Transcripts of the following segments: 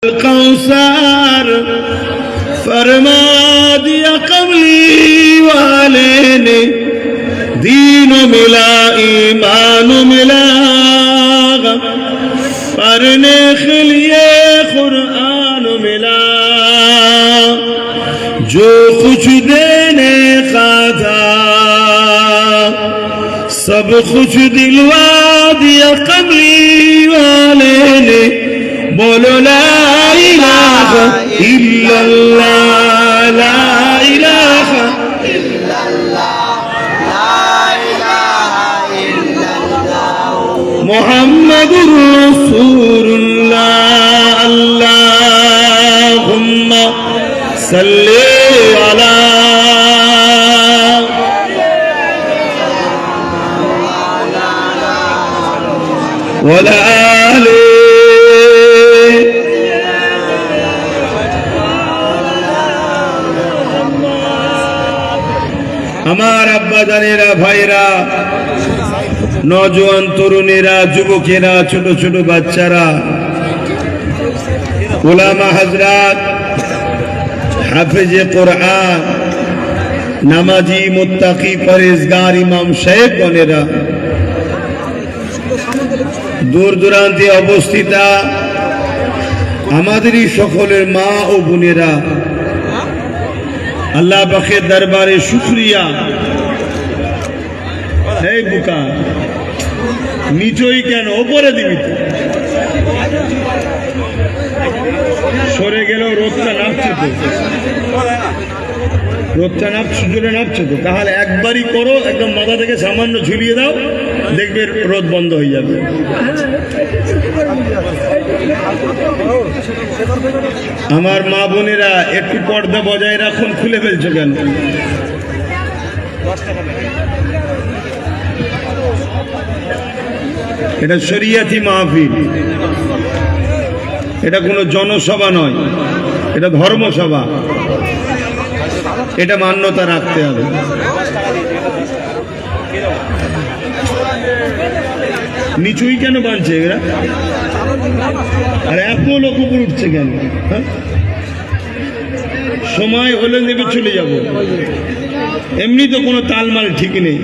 कौसर फरमा दिया कमली वाले ने, दीन मिला ईमान मिला, पढ़ने के लिए कुरान मिला। जो कुछ देने का था सब कुछ दिलवा दिया कमली वाले ने। बोलो ला इलाहा इल्लल्लाह, ला इलाहा इल्लल्लाह, ला इलाहा इल्लल्लाह, मुहम्मदुर रसूलुल्लाह। अल्लाहुम्मा सल्ली अला वला आले। আমার আব্বা জানেরা, ভাইরা, নওজোয়ান তরুণেরা, যুবকেরা, ছোট ছোট বাচ্চারা, উলামা হযরত, হাফেজে কোরআন, নামাজি, মুত্তাকি, পরেজগার ইমাম সাহেবগণেরা, দূর দূরান্তে অবস্থিতা আমাদেরই সকলের মা ও বোনেরা, আল্লাহ পাকের দরবারে শুকরিয়া। এই বুকা নিচই কেন, ওপরে দিবি তো। সরে গেল, রোদটা নামছে তো, রোদটা জোরে নামছে তো। তাহলে একবারই করো, একদম মাথা থেকে সামান্য ঝুলিয়ে দাও, দেখবে রোদ বন্ধ হয়ে যাবে। আমার মা বোনেরা, একটু পর্দা বজায় রাখুন। খুলে ফেলছো কেন? এটা শরিয়াতি মাহফিল, এটা কোনো জনসভা নয়, এটা ধর্মসভা। এটা মান্যতা রাখতে হবে। নিচুই কেন বানছে এরা? আর এত লোক উপর উঠছে কেন? সময় হলে নেবে চলে যাব। এমনি তো কোনো তালমাল ঠিক নেই।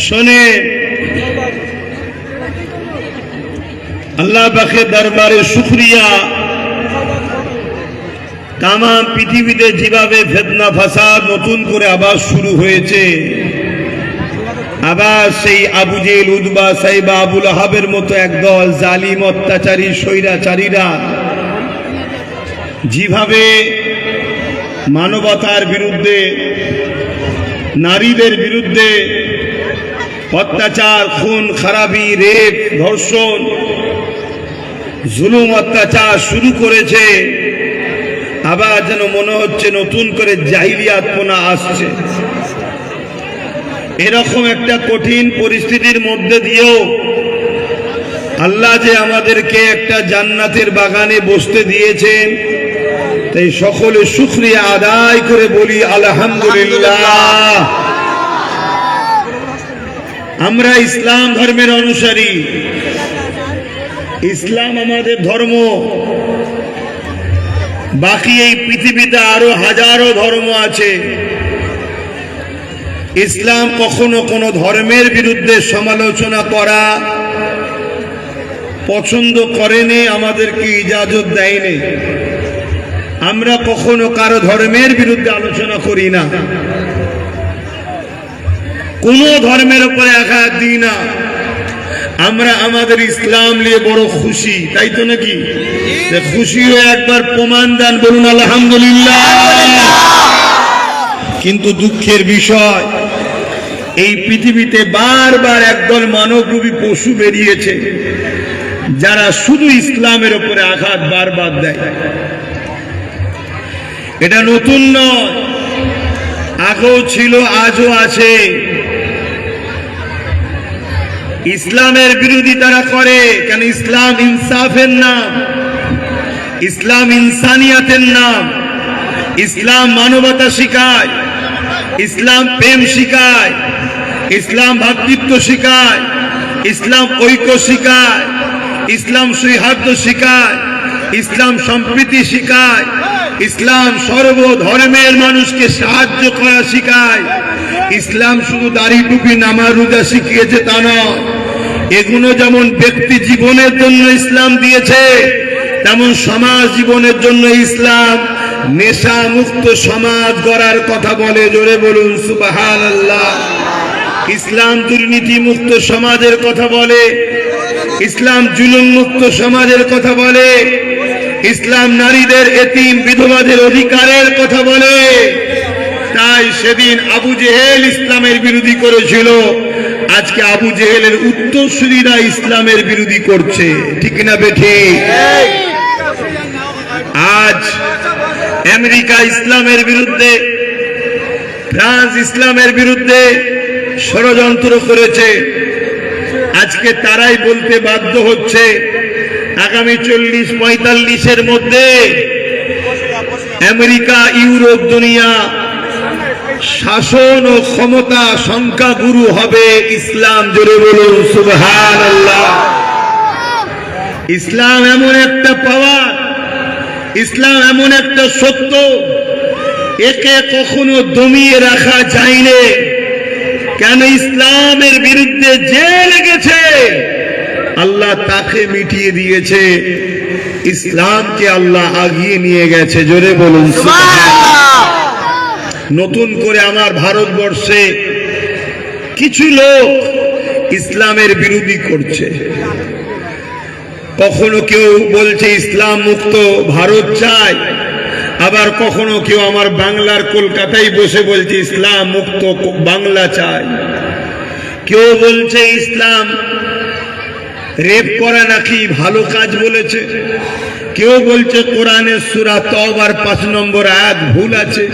শোনে, আল্লাহ পাকের দরবারে শুকরিয়া। তাম পৃথিবীতে যেভাবে ফিতনা ফাসাদ নতুন করে আবার শুরু হয়েছে, আবার সেই আবু জেহেল, উতবা, সাইবা, আবুল আহাবের মতো একদল জালিম, অত্যাচারী, স্বৈরাচারীরা যেভাবে মানবতার বিরুদ্ধে, নারীদের বিরুদ্ধে অত্যাচার, খুন খারাপি, রেপ, ধর্ষণ, জুলুম, অত্যাচার শুরু করেছে, আবার যেন মনে হচ্ছে নতুন করে জাহিলিয়াতপনা আসছে। এরকম একটা কঠিন পরিস্থিতির মধ্যে দিয়েও আল্লাহ যে আমাদেরকে একটা জান্নাতের বাগানে বসতে দিয়েছেন, তাই সকলে শুকরিয়া আদায় করে বলি আলহামদুলিল্লাহ। আমরা ইসলাম ধর্মের অনুসারী। ইসলাম আমাদের ধর্ম। বাকি এই পৃথিবীতে আরো হাজারো ধর্ম আছে। ইসলাম কখনো কোনো ধর্মের বিরুদ্ধে সমালোচনা করা পছন্দ করেনি, আমাদেরকে ইজাজত দেয়নি। আমরা কখনো কারো ধর্মের বিরুদ্ধে আলোচনা করি না, কোনো ধর্মের উপরে আঘাত দিই না। আমরা আমাদের ইসলাম নিয়ে বড় খুশি, তাই তো নাকি? খুশি হয়ে একবার প্রমাণ দেন, বলুন আলহামদুলিল্লাহ। কিন্তু দুঃখের বিষয়, এই পৃথিবীতে বারবার একদল মানবরূপী পশু বেরিয়েছে, যারা শুধু ইসলামের উপরে আঘাত বারবার দেয়। এটা নতুন নয়, আগেও ছিল, আজও আছে। ইসলামের বিরোধী তারা করে কেন? ইসলাম ইনসাফের নাম, ইসলাম ইনসানিয়াতের নাম, ইসলাম মানবতা শিখায়, ইসলাম প্রেম শিখায়, ইসলাম ভ্রাতৃত্ব শিখায়, ইসলাম ঐক্য শিখায়, ইসলাম সৌহার্দ্য শিখায়, ইসলাম সম্প্রীতি শিখায়, ইসলাম সর্বধর্মের মানুষকে সাহায্য করা শিখায়। ইসলাম শুধু দাড়ি টুপি নামাজ রোজা শিখিয়েছে তা নয়, এগুলো যেমন ব্যক্তি জীবনের জন্য ইসলাম দিয়েছে, তেমন সমাজ জীবনের জন্য ইসলাম নেশা মুক্ত সমাজ গড়ার কথা বলে। জোরে বলুন সুবহানাল্লাহ। ইসলাম দুর্নীতি মুক্ত সমাজের কথা বলে, ইসলাম জুলুম মুক্ত সমাজের কথা বলে, ইসলাম নারীদের এতিম বিধবাদের অধিকারের কথা বলে। তাই সেদিন আবু জেহেল ইসলামের বিরোধী করেছিল, আজকে আবু জেহেলের উত্তরসূরিরা ইসলামের বিরোধী করছে, ঠিক না বেঠিক? আজ আমেরিকা ইসলামের বিরুদ্ধে, ফ্রান্স ইসলামের বিরুদ্ধে ষড়যন্ত্র করেছে। আজকে তারাই বলতে বাধ্য হচ্ছে আগামী 40-45-এর মধ্যে আমেরিকা, ইউরোপ, দুনিয়া শাসন ও ক্ষমতা সংখ্যাগুরু হবে ইসলাম। জোরে বলুন সুবহানাল্লাহ। ইসলাম এমন একটা পাওয়ার, ইসলাম এমন একটা সত্য, একে কখনো দমিয়ে রাখা যায় না। কেন? ইসলামের বিরুদ্ধে যে লেগেছে আল্লাহ তাকে মিটিয়ে দিয়েছে, ইসলামকে আল্লাহ আগিয়ে নিয়ে গেছে। জোরে বলুন সুবহানাল্লাহ। নতুন করে আমার ভারতবর্ষে কিছু লোক ইসলামের বিরোধী করছে। কখনো কেউ বলছে ইসলাম মুক্ত ভারত চাই, আবার কখনো কেউ আমার বাংলার কলকাতায় বসে বলছে ইসলাম মুক্ত বাংলা চাই। কেউ বলছে ইসলাম রেপ করা নাকি ভালো কাজ বলেছে, কেউ বলছে কোরআনের সূরা তওবার 5 নম্বর আয়াত ভুল আছে,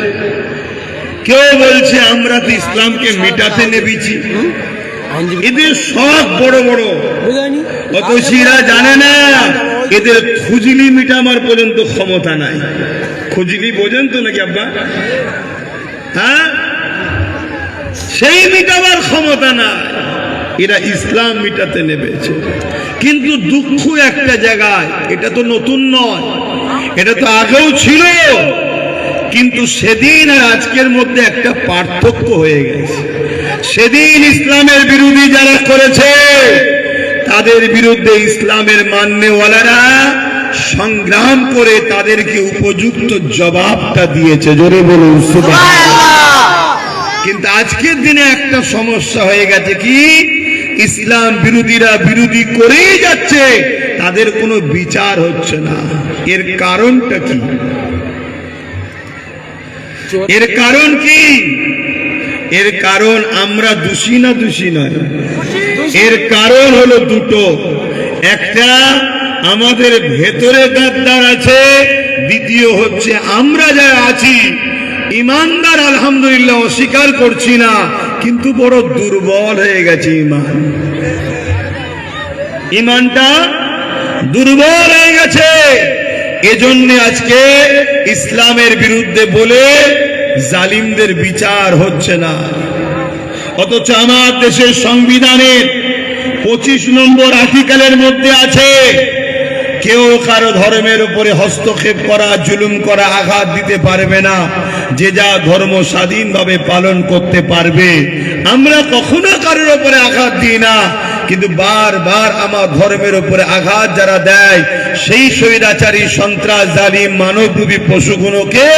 কেউ বলছে আমরা তো ইসলামকে মেটাতে নেমেছি। এদের সব বড় বড়, অথচ এরা জানে না এদের খুজলি মিটাবার পর্যন্ত ক্ষমতা নাই। খুজলি বোঝেন তো নাকি আব্বা? হ্যাঁ, সেই মিটাবার ক্ষমতা না, এরা ইসলাম মিটাতে নেমেছে। কিন্তু দুঃখ একটা জায়গায়, এটা তো নতুন নয়, এটা তো আগেও ছিল, কিন্তু সেদিন আর আজকের মধ্যে একটা পার্থক্য হয়ে গেছে। সেদিন ইসলামের বিরোধী যারা করেছে তাদের বিরুদ্ধে ইসলামের মান্যওয়ালারা সংগ্রাম করে তাদেরকে উপযুক্ত জবাবটা দিয়েছে। জোরে বলুন সুবহানাল্লাহ। কিন্তু আজকের দিনে একটা সমস্যা হয়ে গেছে কি, ইসলাম বিরোধীরা বিরোধী করেই যাচ্ছে, তাদের কোনো বিচার হচ্ছে না। এর কারণটা কি? এর কারণ কি? এর কারণ আমরা দোষী না দোষী নয়, এর কারণ হলো দুটো। একটা আমাদের ভেতরে গাদ্দার আছে, দ্বিতীয় হচ্ছে আমরা যারা আছি ইমানদার আলহামদুলিল্লাহ অস্বীকার করছি না, কিন্তু বড় দুর্বল হয়ে গেছে ইমান, ইমানটা দুর্বল হয়ে গেছে। এজন্য আজকে ইসলামের বিরুদ্ধে বলে জালিমদের বিচার হচ্ছে না। অথচ আমার দেশের সংবিধানের 25 নম্বর আর্টিকেলের মধ্যে আছে কেউ কারো ধর্মের উপরে হস্তক্ষেপ করা, জুলুম করা, আঘাত দিতে পারবে না, যে যা ধর্ম স্বাধীনভাবে পালন করতে পারবে। আমরা কখনো কারোর উপরে আঘাত দিই না, কিন্তু বারবার আমার ধর্মের উপরে আঘাত যারা দেয় সেই স্বৈরাচারী সন্ত্রাস জালিম মানবরূপী পশুগুলোকে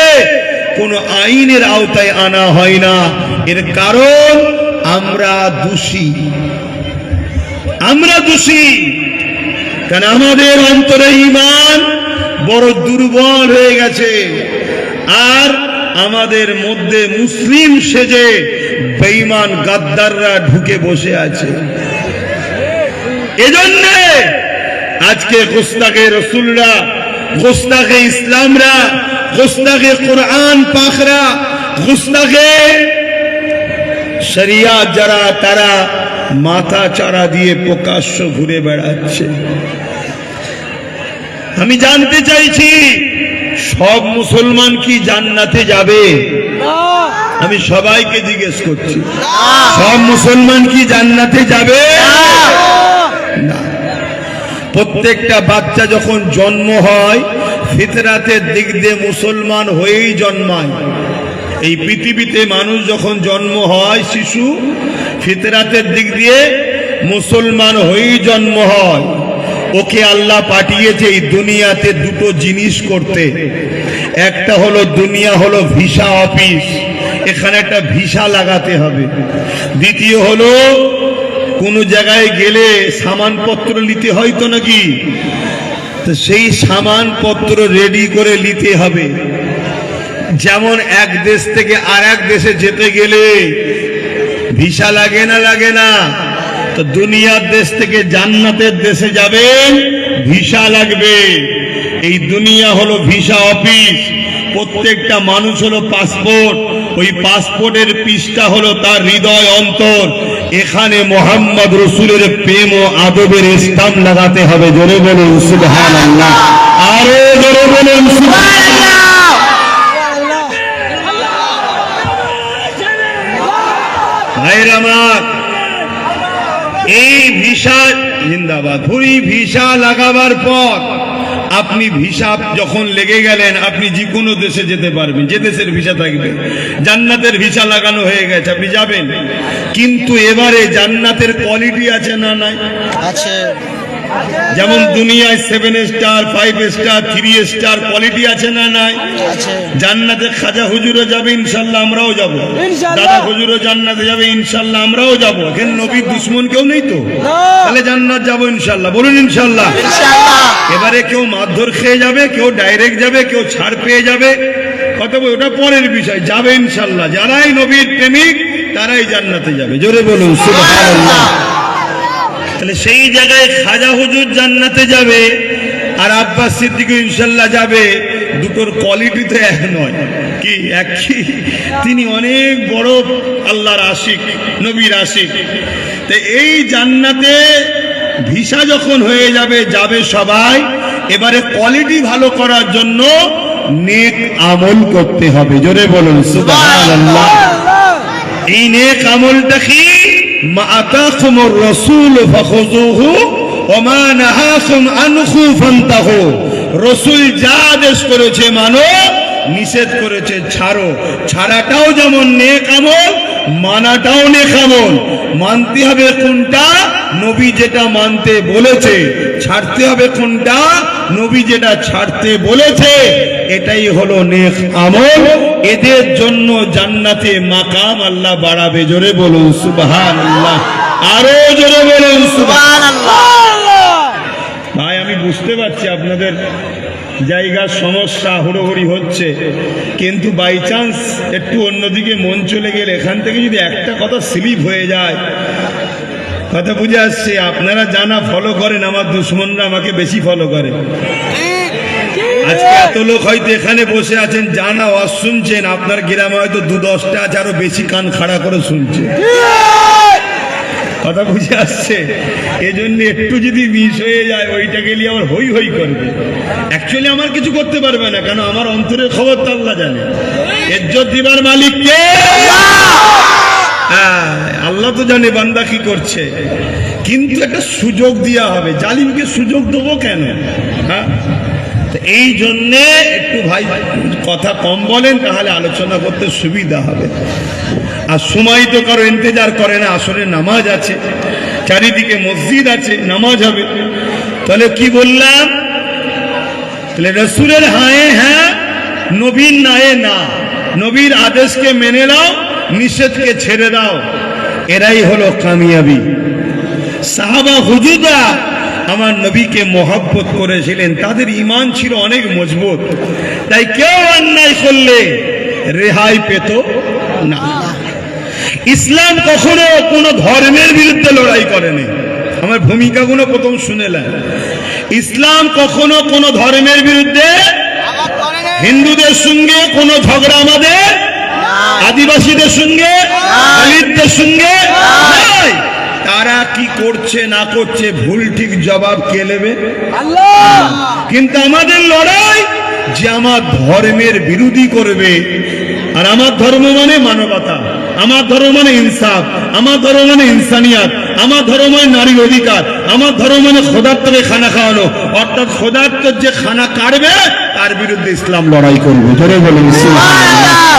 কোনো আইনের আওতায় আনা হয় না। এর কারণ আমরা দোষী, আমরা দোষী, কারণ আমাদের অন্তরে ঈমান বড় দুর্বল হয়ে গেছে, আর আমাদের মধ্যে মুসলিম সেজে বেঈমান গাদ্দাররা ঢুকে বসে আছে। এজন্য আজকে গোস্তাকে রসুলরা, গোস্তাকে ইসলামরা, গোস্তাকে কোরআন পাকরা, গোস্তাকে শরিয়াত যারা, তারা মাথা চারা দিয়ে প্রকাশ্য ঘুরে বেড়াচ্ছে। আমি জানতে চাইছি সব মুসলমান কি জান্নাতে যাবে? আমি সবাইকে জিজ্ঞেস করছি, সব মুসলমান কি জান্নাতে যাবে? না। প্রত্যেকটা বাচ্চা যখন জন্ম হয় ফিতরাতের দিক দিয়ে মুসলমান হয়েই জন্মায়। এই পৃথিবীতে মানুষ যখন জন্ম হয় শিশু ফিতরাতের দিক দিয়ে মুসলমান হয়েই জন্ম হয়। ওকে আল্লাহ পাঠিয়েছে এই দুনিয়াতে দুটো জিনিস করতে। একটা হলো দুনিয়া হলো ভিসা অফিস, এখানে একটা ভিসা লাগাতে হবে। দ্বিতীয় হলো কোন জায়গায় গেলে সামানপত্র নিতে হয় তো নাকি, তো সেই সামানপত্র রেডি করে নিতে হবে। যেমন এক দেশ থেকে আর এক দেশে যেতে গেলে ভিসা লাগে না? লাগে না। তো দুনিয়ার দেশ থেকে জান্নাতের দেশে যাবেন ভিসা লাগবে। এই দুনিয়া হলো ভিসা অফিস, প্রত্যেকটা মানুষ হলো পাসপোর্ট। ওই পাসপোর্টের পৃষ্ঠা হলো তার হৃদয় অন্তর। এখানে মোহাম্মদ রসুলের প্রেম ও আদবের স্টাম্প লাগাতে হবে। জোরে বলুন সুবহানাল্লাহ, আরো জোরে বলুন সুবহানাল্লাহ। ভাইরা আমার, এই ভিসা জিন্দাবাদ, পুরি ভিসা লাগাবার পর আপনি ভিসা যখন লেগে গেলেন আপনি যে কোনো দেশে যেতে পারবেন, যে দেশের ভিসা থাকবে। জান্নাতের ভিসা লাগানো হয়ে গেছে, আপনি যাবেন। কিন্তু এবারে জান্নাতের কোয়ালিটি আছে না নাই? আছে। যেমন দুনিয়ায় 7 স্টার 5 স্টার 3 স্টার কোয়ালিটি আছে না নাই? আছে। জান্নাতে খাজা হুজুরও যাবে ইনশাআল্লাহ, আমরাও যাব। দাদা হুজুরও জান্নাতে যাবে ইনশাআল্লাহ, আমরাও যাব। এখানে নবীর দুশমন কেউ নেই তো, তাহলে জান্নাত যাব ইনশাআল্লাহ। বলুন ইনশাআল্লাহ। এবারে কেউ মারধর খেয়ে যাবে, কেউ ডাইরেক্ট যাবে, কেউ ছাড় পেয়ে যাবে, কত ওটা পরের বিষয়। যাবে ইনশাআল্লাহ। যারাই নবীর প্রেমিক তারাই জান্নাতে যাবে। জোরে বলুন সুবহানাল্লাহ। তাহলে সেই জায়গায় খাজা হুজুর জান্নাতে যাবে আর আব্বাস সিদ্দিক ইনশাআল্লাহ যাবে। দুটোর কোয়ালিটি তো এক নয়। কি একই? তিনি অনেক বড় আল্লাহর আশিক, নবীর আশিক। তো এই জান্নাতে ভিসা যখন হয়ে যাবে, যাবে সবাই। এবারে কোয়ালিটি ভালো করার জন্য নেক আমল করতে হবে। জোরে বলুন সুবহানাল্লাহ। এই নেক আমলটা কি? মা আতাকুমুর রাসূল ফাখুযুহু ওয়া মা নাহাকুম আনহু ফান্তাহু। রাসূল যা আদেশ করেছে মানো, নিষেধ করেছে ছাড়ো। ছাড়াটাও যেমন নেক আমল, মানাটাও নেক আমল। মানতে হবে কোনটা? নবী যেটা মানতে বলেছে। ছাড়তে হবে কোনটা? নবী যেটা ছাড়তে বলেছে। এটাই হলো নেক আমল। এদের জন্য জান্নাতে মাকাম আল্লাহ বাড়াবে। জোরে বলুন সুবহানাল্লাহ, আরো জোরে বলুন সুবহানাল্লাহ। ভাই আমি বুঝতে পারছি আপনাদের জায়গার সমস্যা, হুড়োহুড়ি হচ্ছে, কিন্তু বাই চান্স একটু অন্যদিকে মন চলে গেলে এখান থেকে যদি একটা কথা স্লিপ হয়ে যায়, কথা বুঝে আসছে। আপনারা জানা ফলো করেন, আমার দুশ্মনরা আমাকে বেশি ফলো করে। আজকে এত লোক হয়তো এখানে বসে আছেন, জানা ওয়াজ শুনছেন, আপনার গ্রামে হয়তো 2-10টা আছে আরো বেশি কান খাড়া করে শুনছে। কথা বুঝে আসছে? এজন্য একটু যদি মিস হয়ে যায় ওইটাকে নিয়ে আমার হই হই করবে। অ্যাকচুয়ালি আমার কিছু করতে পারবে না, কেন আমার অন্তরের খবর তো আল্লাহ জানে। ইজ্জত দিবার মালিক কে? আল্লাহ তো জানে বান্দা কি করছে। কিন্তু একটা সুযোগ দেওয়া হবে। জালিমকে সুযোগ দেবো কেন? হ্যাঁ, এই জন্যে একটু ভাই কথা কম বলেন, তাহলে আলোচনা করতে সুবিধা হবে। আর সময় তো কারো ইন্তজার করে না। আসলে নামাজ আছে, চারিদিকে মসজিদ আছে, নামাজ হবে। তাহলে কি বললাম? তাহলে রসুলের হায়ে হ্যাঁ, নবীর নায়ে না। নবীর আদেশকে মেনে নাও, নিষেধকে ছেড়ে দাও। এরাই হলো কামিয়াবি। সাহাবা হুজুরা আমার নবীকে মহব্বত করেছিলেন, তাদের ঈমান ছিল অনেক মজবুত। তাই কেউ অন্যায় করলে রেহাই পেত না। ইসলাম কখনো কোনো ধর্মের বিরুদ্ধে লড়াই করেনি। আমার ভূমিকাগুলো প্রথম শুনেলেন। ইসলাম কখনো কোনো ধর্মের বিরুদ্ধে, হিন্দুদের সঙ্গে কোনো ঝগড়া আমাদের, আদিবাসীদের সঙ্গে, দলিতদের সঙ্গে নয়। তারা কি করছে না করছে ভুল ঠিক জবাব কে নেবে? আল্লাহ। কিন্তু আমাদের লড়াই যে আমার ধর্মের বিরোধী করবে আর আমার ধর্ম মানে মানবতা, আমার ধর্ম মানে ইনসাফ, আমার ধর্ম মানে ইনসানিয়াত, আমার ধর্ম মানে নারীর অধিকার, আমার ধর্ম মানে খোদার্থকে খানা খাওয়ানো, অর্থাৎ খোদার্থ যে খানা কাটবে তার বিরুদ্ধে ইসলাম লড়াই করবে। জোরে বলুন সুবহানাল্লাহ।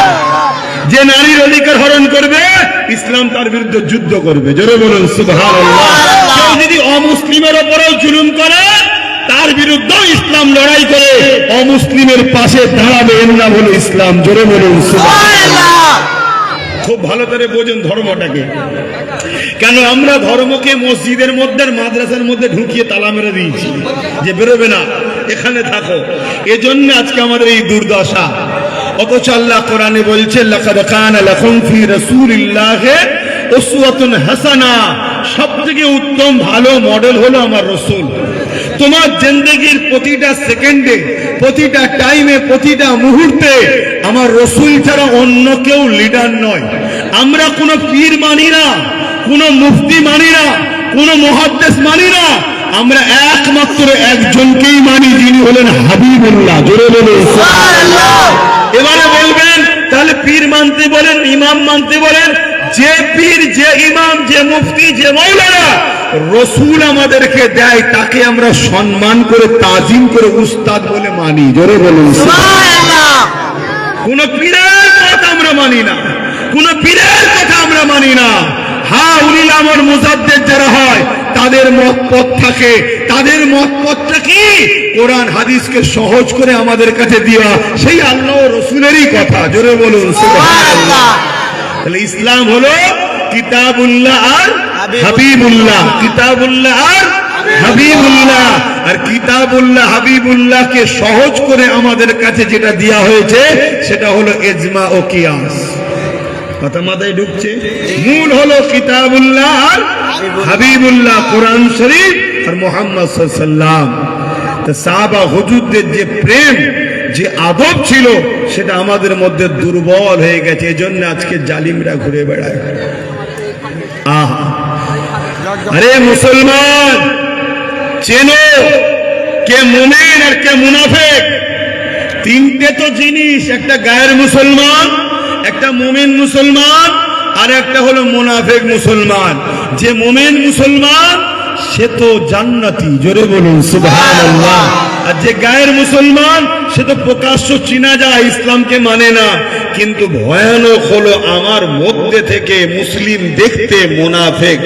যে নারীর অধিকার হরণ করবে ইসলাম তার বিরুদ্ধে যুদ্ধ করবে। জোরে বলুন সুবহানাল্লাহ। কেউ যদি অমুসলিমের উপরেও জুলুম করে তার বিরুদ্ধে ইসলাম লড়াই করে, অমুসলিমের পাশে দাঁড়াবে, এর নাম হলো ইসলাম। জোরে বলুন সুবহানাল্লাহ। খুব ভালো করে বোঝেন ধর্মটাকে। কেন আমরা ধর্মকে মসজিদের মধ্যে মাদ্রাসার মধ্যে ঢুকিয়ে তালা মেরে দিয়েছি যে বেরোবে না, এখানে থাকো। এজন্য আজকে আমাদের এই দুর্দশা। অথচ আল্লাহ কোরআনে বলছে লাকাদ কানা লাকুম ফি রাসূলিল্লাহি উসওয়াতুন হাসানা, সবথেকে উত্তম ভালো মডেল হলো আমার রাসূল। তোমার জিন্দেগির প্রতিটা সেকেন্ডে, প্রতিটা টাইমে, প্রতিটা মুহূর্তে আমার রাসূল ছাড়া অন্য কেউ লিডার নয়। আমরা কোনো পীর মানি না, কোনো মুফতি মানি না, কোনো মুহাদ্দিস মানি না, আমরা একমাত্র একজনকেই মানি, যিনি হলেন হাবিবুল্লাহ। জোরে বলুন সুবহানাল্লাহ। এবারে বলবেন তাহলে পীর মানতে বলেন, ইমাম মানতে বলেন, যে পীর, যে ইমাম, যে মুফতি, যে মাওলানা রাসূল আমাদেরকে দেয় তাকে আমরা সম্মান করে, তাজিম করে উস্তাদ বলে মানি। জোরে বলুন সুবহানাল্লাহ। কোন পীরের কথা আমরা মানি না, কোন পীরের কথা আমরা মানি না। হ্যাঁ, উলিল আমর মুজাদ্দিদ যারা হয় তাদের মত পথ থাকে, তাদের মত পথটা কি? কোরআন হাদিসকে সহজ করে আমাদের কাছে দেওয়া, সেই আল্লাহ ও রাসূলেরই কথা। জোরে বলুন সুবহানাল্লাহ। তাহলে ইসলাম হলো কিতাবুল্লাহ আর হাবিবুল্লাহ, কিতাবুল্লাহ আর হাবিবুল্লাহ। আর কিতাবুল্লাহ হাবিবুল্লাহকে সহজ করে আমাদের কাছে যেটা দেওয়া হয়েছে সেটা হলো ইজমা ও কিয়াস। কথা মাথায় ঢুকছে? মূল হলো কিতাবুল্লাহ আর হাবিবুল্লাহ, কোরআন শরীফ আর মুহাম্মদ সাল্লাল্লাহু আলাইহি ওয়াসাল্লাম। তো সাহাবা হুজুরদের যে প্রেম, যে আদব ছিল সেটা আমাদের মধ্যে দুর্বল হয়ে গেছে। এজন্য আজকে জালিমরা ঘুরে বেড়ায়। আহা, আরে মুসলমান চেনো কে মুমিন আর কে মুনাফিক। তিনটে তো জিনিস, একটা গায়ের মুসলমান, একটা মুমিন মুসলমান, আর একটা হলো মুনাফিক মুসলমান। যে মুমিন মুসলমান সে তো জান্নাতি। জোরে বলুন সুবহানাল্লাহ। আর যে গায়ের মুসলমান সে তো প্রকাশ্য চিনা যায়, ইসলামকে মানে না, কিন্তু ভয়ানক হলো আমার মধ্যে থেকে মুসলিম দেখতে মুনাফিক।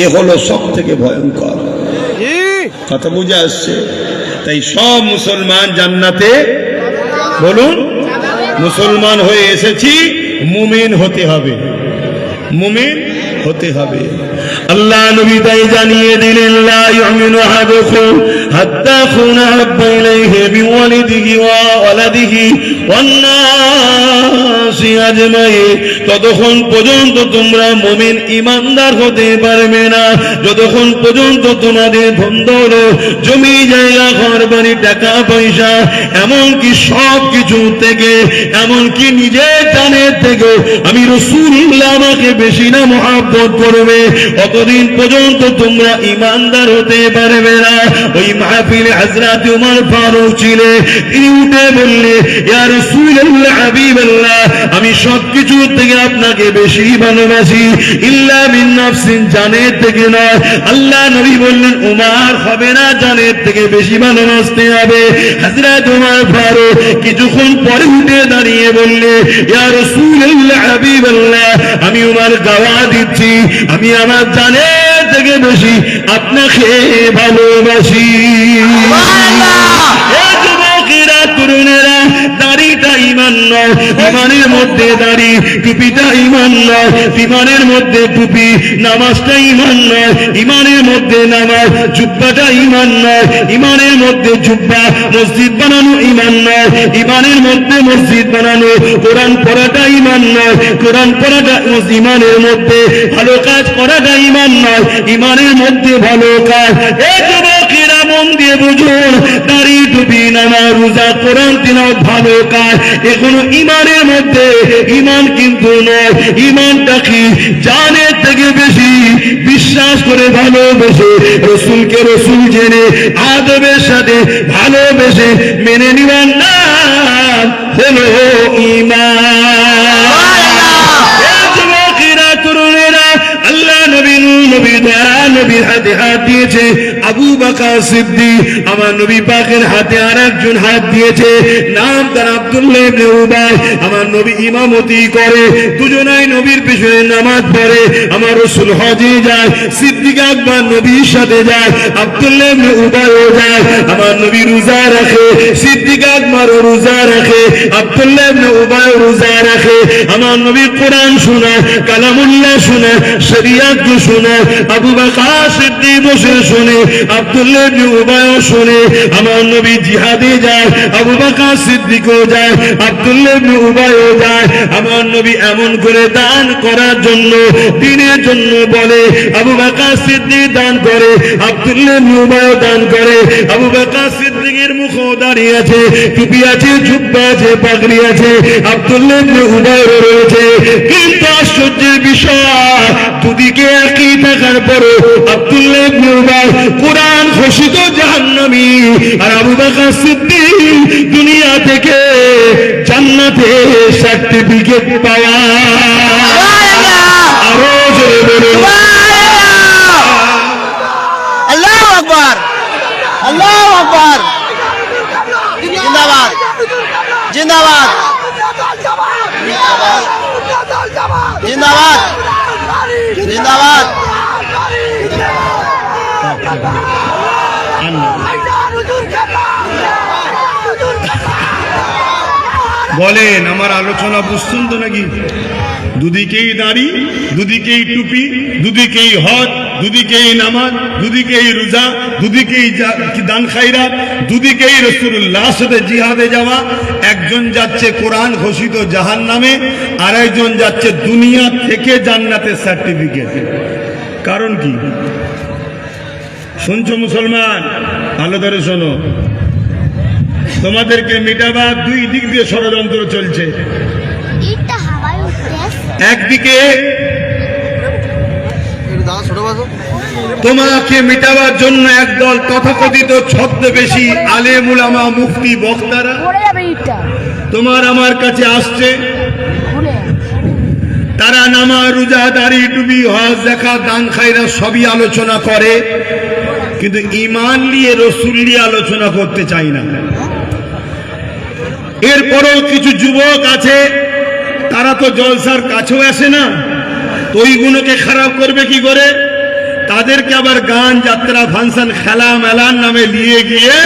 এ হলো সব থেকে ভয়ঙ্কর। কথা বুঝে আসছে? তাই সব মুসলমান জান্নাতে, বলুন, মুসলমান হয়ে এসেছি, মুমিন হতে হবে, মুমিন হতে হবে। আল্লাহ নবী তাই জানিয়ে দিলেন লা ইউমিনু আহাদুকুম হাত্তা কুনা হাব্বা ইলাইহি বিওয়ালিদিহি ওয়া ওয়ালাদিহি ওয়ান নাসি আজমাইন। ততক্ষণ পর্যন্ত তোমরা মুমিন ইমানদার হতে পারবে না যতক্ষণ পর্যন্ত তোমাদের ধন দৌলত, জমি জায়গা, ঘর বাড়ি, টাকা পয়সা, এমনকি সব কিছু থেকে, এমনকি নিজের জানের থেকে আমি রাসূলুল্লাহ আমাকে বেশি না মহব্বত করবে, অতদিন পর্যন্ত তোমরা ইমানদার হতে পারবে না। ওই মাহফিলে হযরত ওমর ফারুক ছিলেন, তিনি উঠে বললেন, ইয়া রাসূলুল্লাহ, হাবিবাল্লাহ, আমি সবকিছু থেকে আপনাকে বেশি ভালোবাসি, ইল্লা মিন নাফসিন, জানের থেকে নয়। আল্লাহ নবী বললেন, ওমর হবে না, জানের থেকে বেশি ভালোবাসতে হবে। হযরত ওমর ফারুক কিছুক্ষণ পরে উঠে দাঁড়িয়ে বললেন, ইয়া রাসূলুল্লাহ, হাবিবাল্লাহ, আমি ওমর দাওয়া দিচ্ছি, আমি আমার জানের থেকে বেশি আপনাকে ভালোবাসি। যুবকেরা, তরুণেরা, দাড়িটা ঈমান নয়, ঈমানের মধ্যে দাড়ি, টুপিটা ঈমান নয়, ঈমানের মধ্যে টুপি, নামাজটা ঈমান নয়, ঈমানের মধ্যে নামাজ, জুব্বাটা ঈমান নয়, ঈমানের মধ্যে জুব্বা, মসজিদ বানানো ঈমান নয়, ঈমানের মধ্যে মসজিদ বানানো, কোরআন পড়াটা ঈমান নয়, কোরআন পড়াটা ঈমানের মধ্যে, ভালো কাজ করাটা ঈমান নয়, ঈমানের মধ্যে ভালো কাজ। এই যুবকেরা মন দিয়ে বুঝুন, দাড়ি, টুপি, নামাজ, রোজা, কোরআন তিলাওয়াত ভালো কাজ, এগুলো ঈমানের মধ্যে, ঈমান কিন্তু নয়। ঈমানটা কি? জানের থেকে বেশি বিশ্বাস করে, ভালোবেসে, রাসূলকে রাসূল জেনে, আদবের সাথে ভালোবেসে মেনে নিবার নাম হলো ঈমান। হাতে হাত দিয়েছে আবু বকর সিদ্দিক, আমার নবী পাকের হাতে আরেকজন হাত দিয়েছে, নাম তার আব্দুল্লাহ ইবনে উবাই। আমার নবী ইমামতি করে, দুজনাই নবীর পেছনে নামাজ পড়ে। আমার রাসূল হজে যায়, সিদ্দিক আকবর নবীর সাথে যায়, আব্দুল্লাহ ইবনে উবাইও যায়। আমার নবী রোজা রাখে, সিদ্দিক আকবর রোজা রাখে, আব্দুল্লাহ ইবনে উবাইও রোজা রাখে। আমার নবী কোরআন শোনায়, কালামুল্লাহ শোনায়, শরীয়ত শোনায়। আবু বকর সিদ্দিক বসে শোনে, আব্দুল্লাহ ইবনে উবাইও শোনে। আমার নবী জিহাদে যায়, আবু বকর সিদ্দিকও যায়, আব্দুল্লাহ ইবনে উবাইও যায়। আমার নবী এমন করে দান করার জন্য, দ্বীনের জন্য বলে, আবু বকর সিদ্দিক দান করে, আব্দুল্লাহ ইবনে উবাইও দান করে। আবু বকর সিদ্দিকের মুখও দাঁড়িয়ে আছে, টুপি আছে, জুব্বা আছে, পাগড়ি আছে, আব্দুল্লাহ ইবনে উবাইও রয়েছে। কিন্তু আশ্চর্যের বিষয়, দুদিকে একই থাকার পরও আব্দুল্লাহ ইবনে উবাই কোরআন ঘোষিত জাহান্নামী, আর আবু বকর সিদ্দিক দুনিয়া থেকে জান্নাতে সার্টিফিকেট পাওয়া। আরো জোরে বলুন আল্লাহু আকবার, আল্লাহু আকবার, জিন্দাবাদ, জিন্দাবাদ, জিন্দাবাদ, জিন্দাবাদ। বলেন, আমার আলোচনা বুঝছেন তো নাকি? দুদিকেই দাড়ি, দুদিকেই টুপি, দুদিকেই হজ, দুদিকেই নামাজ, দুদিকেই রোজা, দুদিকেই দান খায়রাত, দুদিকেই রাসূলুল্লাহর সাথে জিহাদে যাওয়া। একজন যাচ্ছে কোরআন ঘোষিত জাহান্নামে, আর একজন যাচ্ছে দুনিয়া থেকে জান্নাতের সার্টিফিকেট। কারণ কি শুনছো মুসলমান? ভালো করে শোনো, তোমাদেরকে মিটাবার দুই দিক দিয়ে ষড়যন্ত্র চলছে। একদিকে তোমাকে মিটাবার জন্য একদল তথাকথিত ছদ্মবেশী আলেম উলামা মুফতি বক্তারা তোমার আমার কাছে আসছে। তারা নামাজ, রোজা, দাড়ি, টুপি, হজ, যাকাত, দান খায়রাত সবই আলোচনা করে, কিন্তু ঈমান নিয়ে, রাসূল নিয়ে আলোচনা করতে চায় না। এরপরও কিছু যুবক আছে, তারা তো জলসার কাছেও আসে না, তো ওইগুলোকে খারাপ করবে কি করে? তাদেরকে আবার গান, যাত্রা, ফাংশন, খেলা মেলার নামে নিয়ে গিয়ে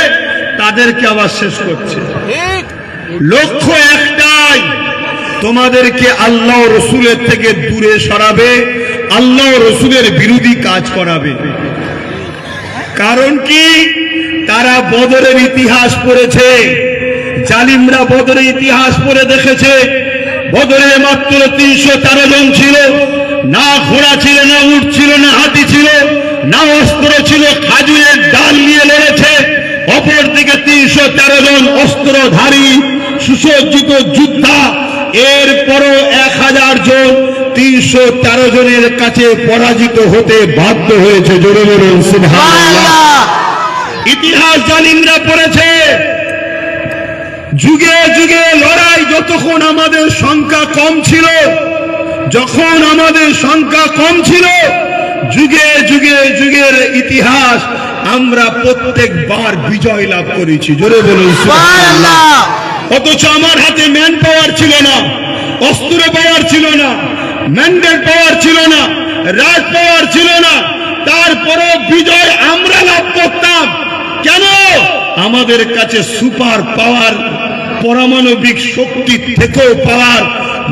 তাদেরকে আবার শেষ করছে। লক্ষ্য একটাই, তোমাদেরকে আল্লাহ রসুলের থেকে দূরে সরাবে, আল্লাহ রসুলের বিরোধী কাজ করাবে। কারণ কি? তারা বদরের ইতিহাস পড়েছে, জালিমরা বদরের ইতিহাস পড়ে দেখেছে। বদরে মাত্র 313 জন ছিল, না ঘোড়া ছিল, না উট ছিল, না হাতি ছিল, না অস্ত্র ছিল, খাজুরের ডাল নিয়ে লড়েছে। অপরদিকে 313 জন অস্ত্রধারী সুসজ্জিত যোদ্ধা, এরপরও 1000 জন 313 জনের কাছে পরাজিত হতে বাধ্য হয়েছে। জোরে বলুন সুবহানাল্লাহ। ইতিহাস জালিমরা পড়েছে। যুগে যুগে লড়াই, যতক্ষণ আমাদের সংখ্যা কম ছিল, যখন আমাদের সংখ্যা কম ছিল, যুগে যুগে যুগের ইতিহাস আমরা প্রত্যেকবার বিজয় লাভ করেছি। জোরে বলুন সুবহানাল্লাহ। অথচ আমার হাতে ম্যান পাওয়ার ছিল না, অস্ত্র পাওয়ার ছিল না, ম্যান্ডেট পাওয়ার ছিল না, রাজ পাওয়ার ছিল না, তারপরও বিজয় আমরা লাভ করতাম। কেন? আমাদের কাছে সুপার পাওয়ার, পারমাণবিক শক্তি থেকেও পাওয়ার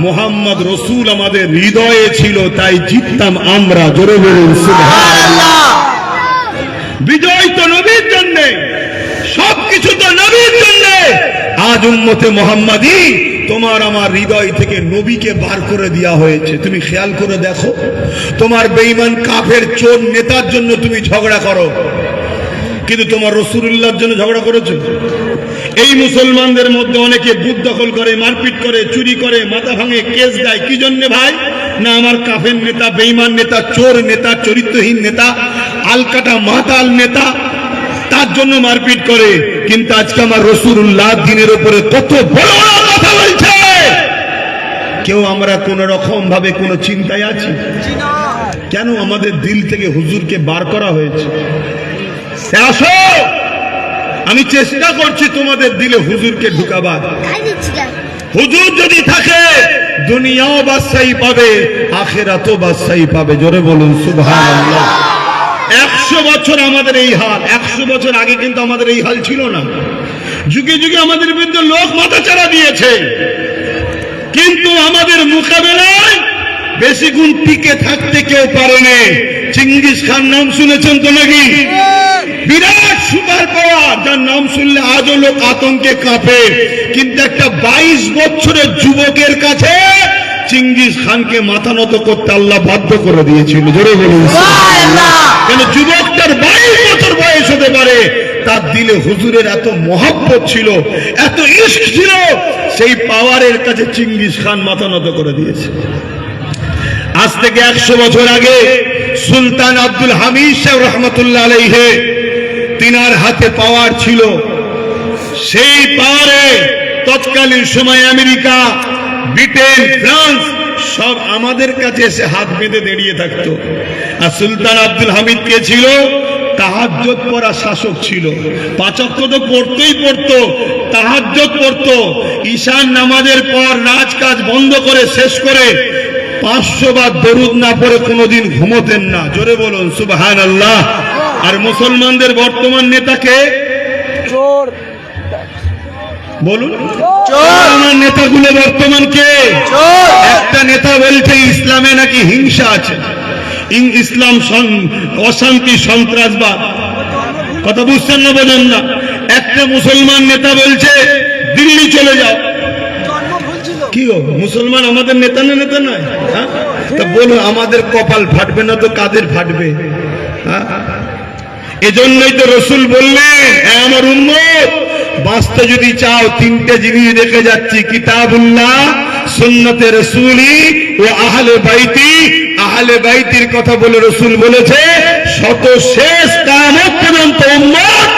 মোহাম্মদ রসুল আমাদের হৃদয়ে ছিল, তাই জিততাম আমরা। জোরে বলুন সুবহানাল্লাহ। বিজয় তো নবীর জন্য, সবকিছু তো নবীর জন্য। আজ উম্মতে মুহাম্মাদি তোমার আমার হৃদয় থেকে নবীকে বার করে দেওয়া হয়েছে। তুমি খেয়াল করে দেখো, তোমার বেঈমান কাফের চোর নেতার জন্য তুমি ঝগড়া করো, কিন্তু তোমার রাসূলুল্লাহর জন্য ঝগড়া করেছো? এই মুসলমানদের মধ্যে অনেকে বুথ দখল করে, মারপিট করে, চুরি করে, মাথা ভাঙে, কেস দেয়। কি জন্য ভাই? না আমার কাফের নেতা, বেঈমান নেতা, চোর নেতা, চরিত্রহীন নেতা, আলকাটা মাতাল নেতা, তার জন্য মারপিট করে। কিন্তু আজকে আমার রাসূলুল্লাহ দ্বীনের উপরে কত বড় বড় কথা বলছে, কেউ আমরা কোন রকম ভাবে কোন চিন্তায় আছি? কেন আমাদের দিল থেকে হুজুরকে বার করা হয়েছে? আসো, আমি চেষ্টা করছি তোমাদের দিলে হুজুরকে ঢুকাবার। হুজুর যদি থাকে দুনিয়াও বাদশাহী পাবে, আখিরাতও বাদশাহী পাবে। জোরে বলুন সুবহানাল্লাহ। 100 বছর আমাদের এই হাল। 100 বছর আগে কিন্তু আমাদের এই হাল ছিল না। যুগে যুগে আমাদের বিরুদ্ধে লোক মাথাচাড়া দিয়েছে, কিন্তু আমাদের মোকাবেলায় বেশি গুণ টিকে থাকতে কেউ পারেনি। চিঙ্গিস খান নাম শুনেছেন তো নাকি? বিরাট সুপার পাওয়ার, যার নাম শুনলে আজও লোক আতঙ্কে কাঁপে, কিন্তু একটা 22 বছরের যুবকের কাছে চিঙ্গিস খানকে মাথা নত করতে আল্লাহ বাধ্য করে দিয়েছিল। জোরে বলুন সুবহানাল্লাহ। কেন যুবকটার 22 বছর বয়স হতে পারে, তার দিলে হুজুরের এত মহব্বত ছিল, এত ইশক ছিল, সেই পাওয়ারের কাছে চিঙ্গিস খান মাথা নত করে দিয়েছে। আজ থেকে 100 বছর আগে সুলতান আব্দুল হামিদ সাহেব রহমতুল্লাহ আলাইহি, তিনার হাতে পাওয়ার ছিল। সেই পাওয়ারে তৎকালীন সময় আমেরিকা, ব্রিটেন, ফ্রান্স সব আমাদের কাছে এসে হাত বেঁধে দাঁড়িয়ে থাকতো। আর সুলতান আব্দুল হামিদ কে ছিল? তাহাজ্জুদ পড়া শাসক ছিল। 5 ওয়াক্ত তো পড়তেই পড়তো, তাহাজ্জুদ পড়তো। ঈশান নামাজের পর রাজকাজ বন্ধ করে শেষ করে 500 বার দরুদ না পড়ে কোনোদিন ঘুমোতেন না। জোরে বলুন সুবহানাল্লাহ। আর মুসলমানদের বর্তমান নেতাকে বলুন, আমার নেতাগুলো বর্তমান কে? একটা নেতা বলছে ইসলামে নাকি হিংসা আছে, ইসলাম অশান্তি, সন্ত্রাসবাদ। কথা বুঝছেন না, বোঝেন না? একটা মুসলমান নেতা বলছে দিল্লি চলে যাও। কি গো, মুসলমান আমাদের নেতা না? নেতা নয়? হ্যাঁ, তা বলুন আমাদের কপাল ফাটবে না তো কাদের ফাটবে? হ্যাঁ, এজন্যই তো রসুল বললেন, আমার উম্মত বাঁচতে যদি চাও 3টে জিনিস রেখে যাচ্ছি, কিতাবুল্লাহ, সুন্নতে রসুলি ও আহলে বাইতি। আহলে বাইতির কথা বলে রসুল বলেছে শত শেষ কিয়ামত পর্যন্ত উম্মত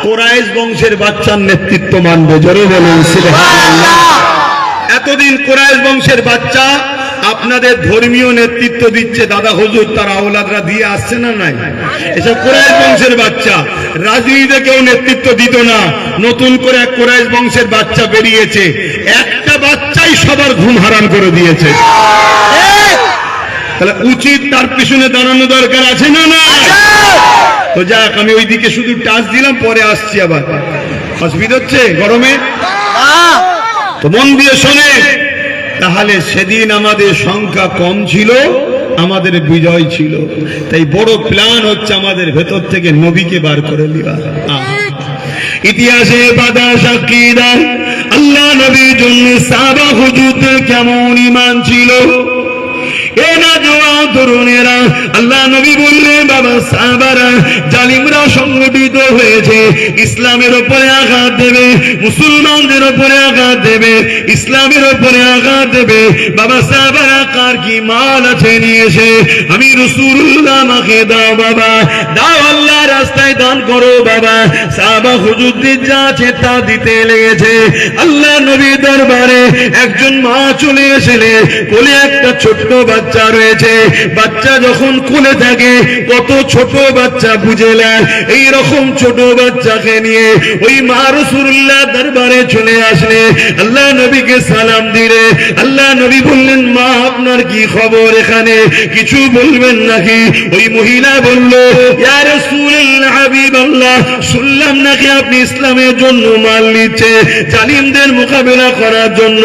কুরাইশ বংশের বাচ্চার নেতৃত্ব মানবে। জোরে বলুন সুবহানাল্লাহ। এতদিন কুরাইশ বংশের বাচ্চা আপনাদের ধর্মীয় নেতৃত্ব দিচ্ছে, দাদা হুজুর তার আওলাদরা দিয়ে আসছে না? নাই। এসব কুরাইশ বংশের বাচ্চা রাজনীতিতে কেউ নেতৃত্ব দিত না। নতুন করে এক কুরাইশ বংশের বাচ্চা বেরিয়েছে, একটা বাচ্চাই সবার ঘুম হারাম করে দিয়েছে। তাহলে উচিত তার পিছনে দাঁড়ানো দরকার আছে না? না। তো যাক, আমি ওইদিকে শুধু টাচ দিলাম, পরে আসছি আবার। অসুবিধা হচ্ছে গরমে? তো মন দিয়ে শোনে। তাহলে সেদিন আমাদের সংখ্যা কম ছিল, আমাদের বিজয় ছিল। তাই বড় প্ল্যান হচ্ছে আমাদের ভেতর থেকে নবীকে বার করে নেওয়া। ইতিহাসে বাদা সাক্ষী দেয় আল্লাহ নবীর জন্য সাহাবা হুজুরদের কেমন ঈমান ছিল। এ না জোয়া তরুণেরা, আল্লাহ নবী বললেন বাবা সাহাবারা, জালিমরা সংগঠিত হয়েছে, ইসলামের উপরে আঘাত দেবে, মুসলমানদের উপরে আঘাত দেবে, ইসলামের উপরে আঘাত দেবে। বাবা সাহাবারা, কার কি মাল আছে নিয়ে এসে আমি রাসূলুল্লাহ আমাকে দাও বাবা, দাও, আল্লাহ রাস্তায় দান করো বাবা। সাহাবা হুজুরদের যা আছে তা দিতে লেগেছে। আল্লাহ নবীর দরবারে একজন মা চলে এসেলে, কোলে একটা ছোট্ট বাচ্চা রয়েছে। বাচ্চা যখন কোলে থাকে, কত ছোট বাচ্চা বুঝে নেয়। এইরকম ছোট বাচ্চাকে নিয়ে ওই মা রাসূলুল্লাহ দরবারে চলে আসলে, আল্লাহ নবীকে সালাম দিলে। আল্লাহ নবী বললেন, মা আপনার কি খবর, এখানে কিছু বলবেন নাকি? ওই মহিলা বলল, ইয়া রাসূলুল্লাহ হাবিবাল্লাহ, শুনলাম নাকি আপনি ইসলামের জন্য মাল নিচ্ছে, জালিমদের মোকাবেলা করার জন্য।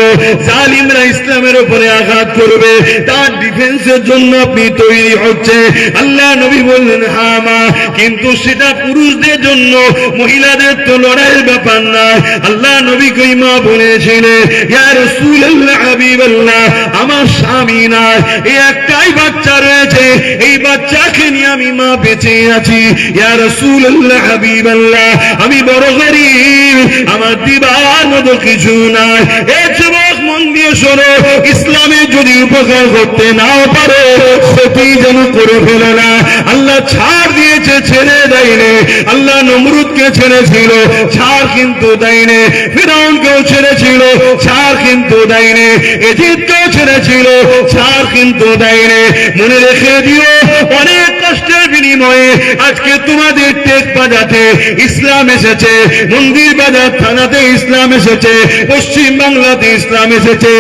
জালিমরা ইসলামের উপরে আঘাত করবে, তার ডিফেন্সের জন্য আপনি তৈরি হচ্ছে। আল্লাহ নবী বললেন, হ্যাঁ মা, কিন্তু সেটা পুরুষদের জন্য, মহিলাদের তো লড়াইয়ের ব্যাপার না। আল্লাহ নবী কই মা বলেছিলেন, ইয়া রাসূলুল্লাহ হাবিবাল্লাহ, আমার স্বামী না, এই একটাই বাচ্চা রয়েছে, এই বাচ্চাকে নিয়ে আমি মা বেঁচে আছি। ইয়া রাসূলুল্লাহ হাবিবাল্লাহ, আমি বড় গরীব, আমার দিবার মতো কিছু নাই। এ যুবক মন দিয়ে শোনো, ইসলামে যদি উপকার করতে নাও পারো, ক্ষতি যেন করে ফেলো না। আল্লাহ ছাড় দিয়েছে, ছেড়ে দেয়নি। আল্লাহ নমরুদকে ছেড়েছিল, ছাড় কিন্তু দেয়নি। ফিরআউনকেও ছেড়েছিল, ছাড় কিন্তু দেয়নি। ইজিপ্টকেও ছেড়েছিল, ছাড় কিন্তু দেয়নি। মনে রেখে দিও, অনেক কষ্টের বিনিময়ে আজকে তোমাদের টেক বাজাতে ইসলাম এসেছে, মন্দির বাজার থানাতে ইসলাম এসেছে, পশ্চিম বাংলাতে ইসলাম এসেছে।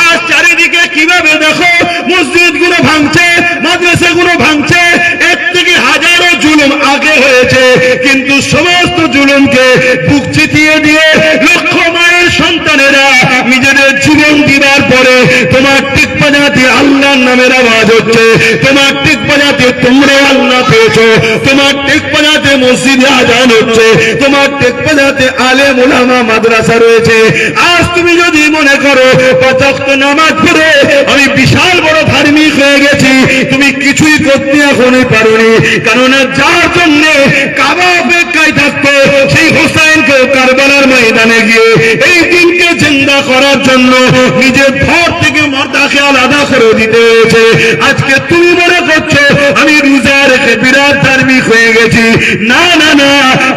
আজ চারিদিকে কিভাবে দেখো, মসজিদ গুলো ভাঙছে, মাদ্রাসা গুলো ভাঙছে। এর থেকে হাজারো জুলুম আগে হয়েছে, কিন্তু সমস্ত জুলুমকে বুক চিতিয়ে দিয়ে লক্ষ মায়ের সন্তানেরা নিজেদের জীবন দিবার পরে তোমার টিক বাজাতে আল্লাহর নামের আওয়াজ হচ্ছে, তোমার টিক বাজাতে তোমরা আল্লাহ পেয়েছো, তোমার টিক বাজাতে মসজিদে আজান হচ্ছে, তোমার টিক বাজাতে আলেম ওলামা মাদ্রাসা রয়েছে। আজ তুমি যদি মনে করো ৫ ওয়াক্ত নামাজ পড়ে আমি বিশাল বড় ধার্মিক হয়ে গেছি, তুমি কিছুই করতে এখনই পারোনি। কেননা যার জন্য কাবা অপেক্ষায় থাকতো, সেই হোসাইনকে কারবালার ময়দানে গিয়ে এই দিনকে জিন্দা করার জন্য নিজের ঘর থেকে মাথাকে আলাদা করে দিতে হয়েছে। আজকে তুমি মনে করছো আমি রোজা রেখে বিরাট ধার্মিক হয়ে গেছি। না না না,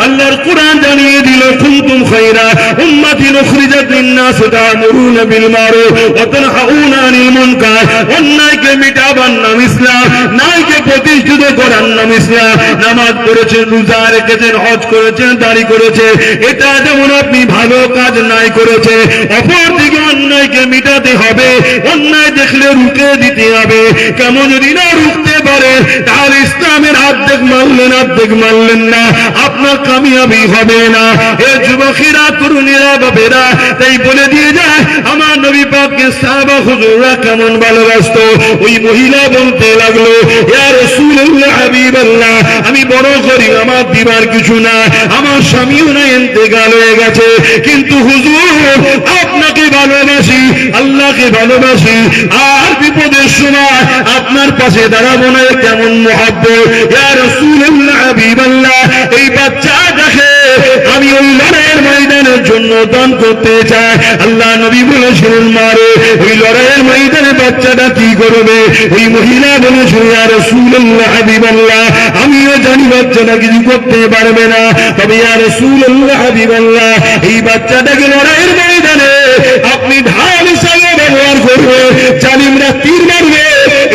আল্লাহর কোরআন জানিয়ে দিল, কুনতুম খায়রা উম্মাতিন উখরিজাত লিন-নাস তা'মুরুনা বিল মারুফ ওয়া তানহাউনা আনিল মুনকার। অন্যায়কে মিটাবার নাম ইসলাম, ন্যায়কে প্রতিষ্ঠিত করার নাম ইসলাম। নামাজ পড়েছেন, রোজা রেখেছেন, হজ করেছেন, দাড়ি করেছে, এটা যেমন আপনি ভালো কাজ নাই করেছে। অপরদিকে অন্যায়কে মিটাতে হবে, অন্যায় দেখলে রুখে দিতে হবে। কেমন যদি না রুখতে পারে, তাহলে ইসলামের অর্ধেক মানলেন না, আপনার কামিয়াবি হবে না। এ যুবকেরা, তরুণীরা, বাবেরা, তাই বলে দিয়ে যায় আমার নবী পাককে সাহাবা হুজুররা কেমন ভালোবাসতো। ওই মহিলা বলতে লাগলো, ইয়া রাসূলুল্লাহ, হাবিবাল্লাহ, আমি বড় গরীব, আমার দিবার কিছু না, আমার স্বামীও না ইন্তেকাল হয়ে গেছে, কিন্তু হুজুর আপনাকে ভালোবাসি, আল্লাহকে ভালোবাসি, আর বিপদের সময় আপনার পাশে দাঁড়াবো না, কেমন মহব্বত। ইয়া রাসূলুল্লাহ, হাবিবাল্লাহ, এই বাচ্চাটাকে আমি ওই লড়াইয়ের ময়দানের জন্য দান করতে চাই। আল্লাহ নবী বলেছিলেন, মারে ওই লড়াইয়ের ময়দানে বাচ্চাটা কি করবে? ওই মহিলা বলেছিল, ইয়া রাসূলুল্লাহ, হাবিবাল্লাহ, আমিও জানি বাচ্চাটা কিছু করতে পারবে না, তবে ইয়া রাসূলুল্লাহ, হাবিবাল্লাহ, এই বাচ্চাটাকে লড়াইয়ের ময়দানে আপনি ঢাল হিসাবে ব্যবহার করবে, জালিমরা তীর মারবে,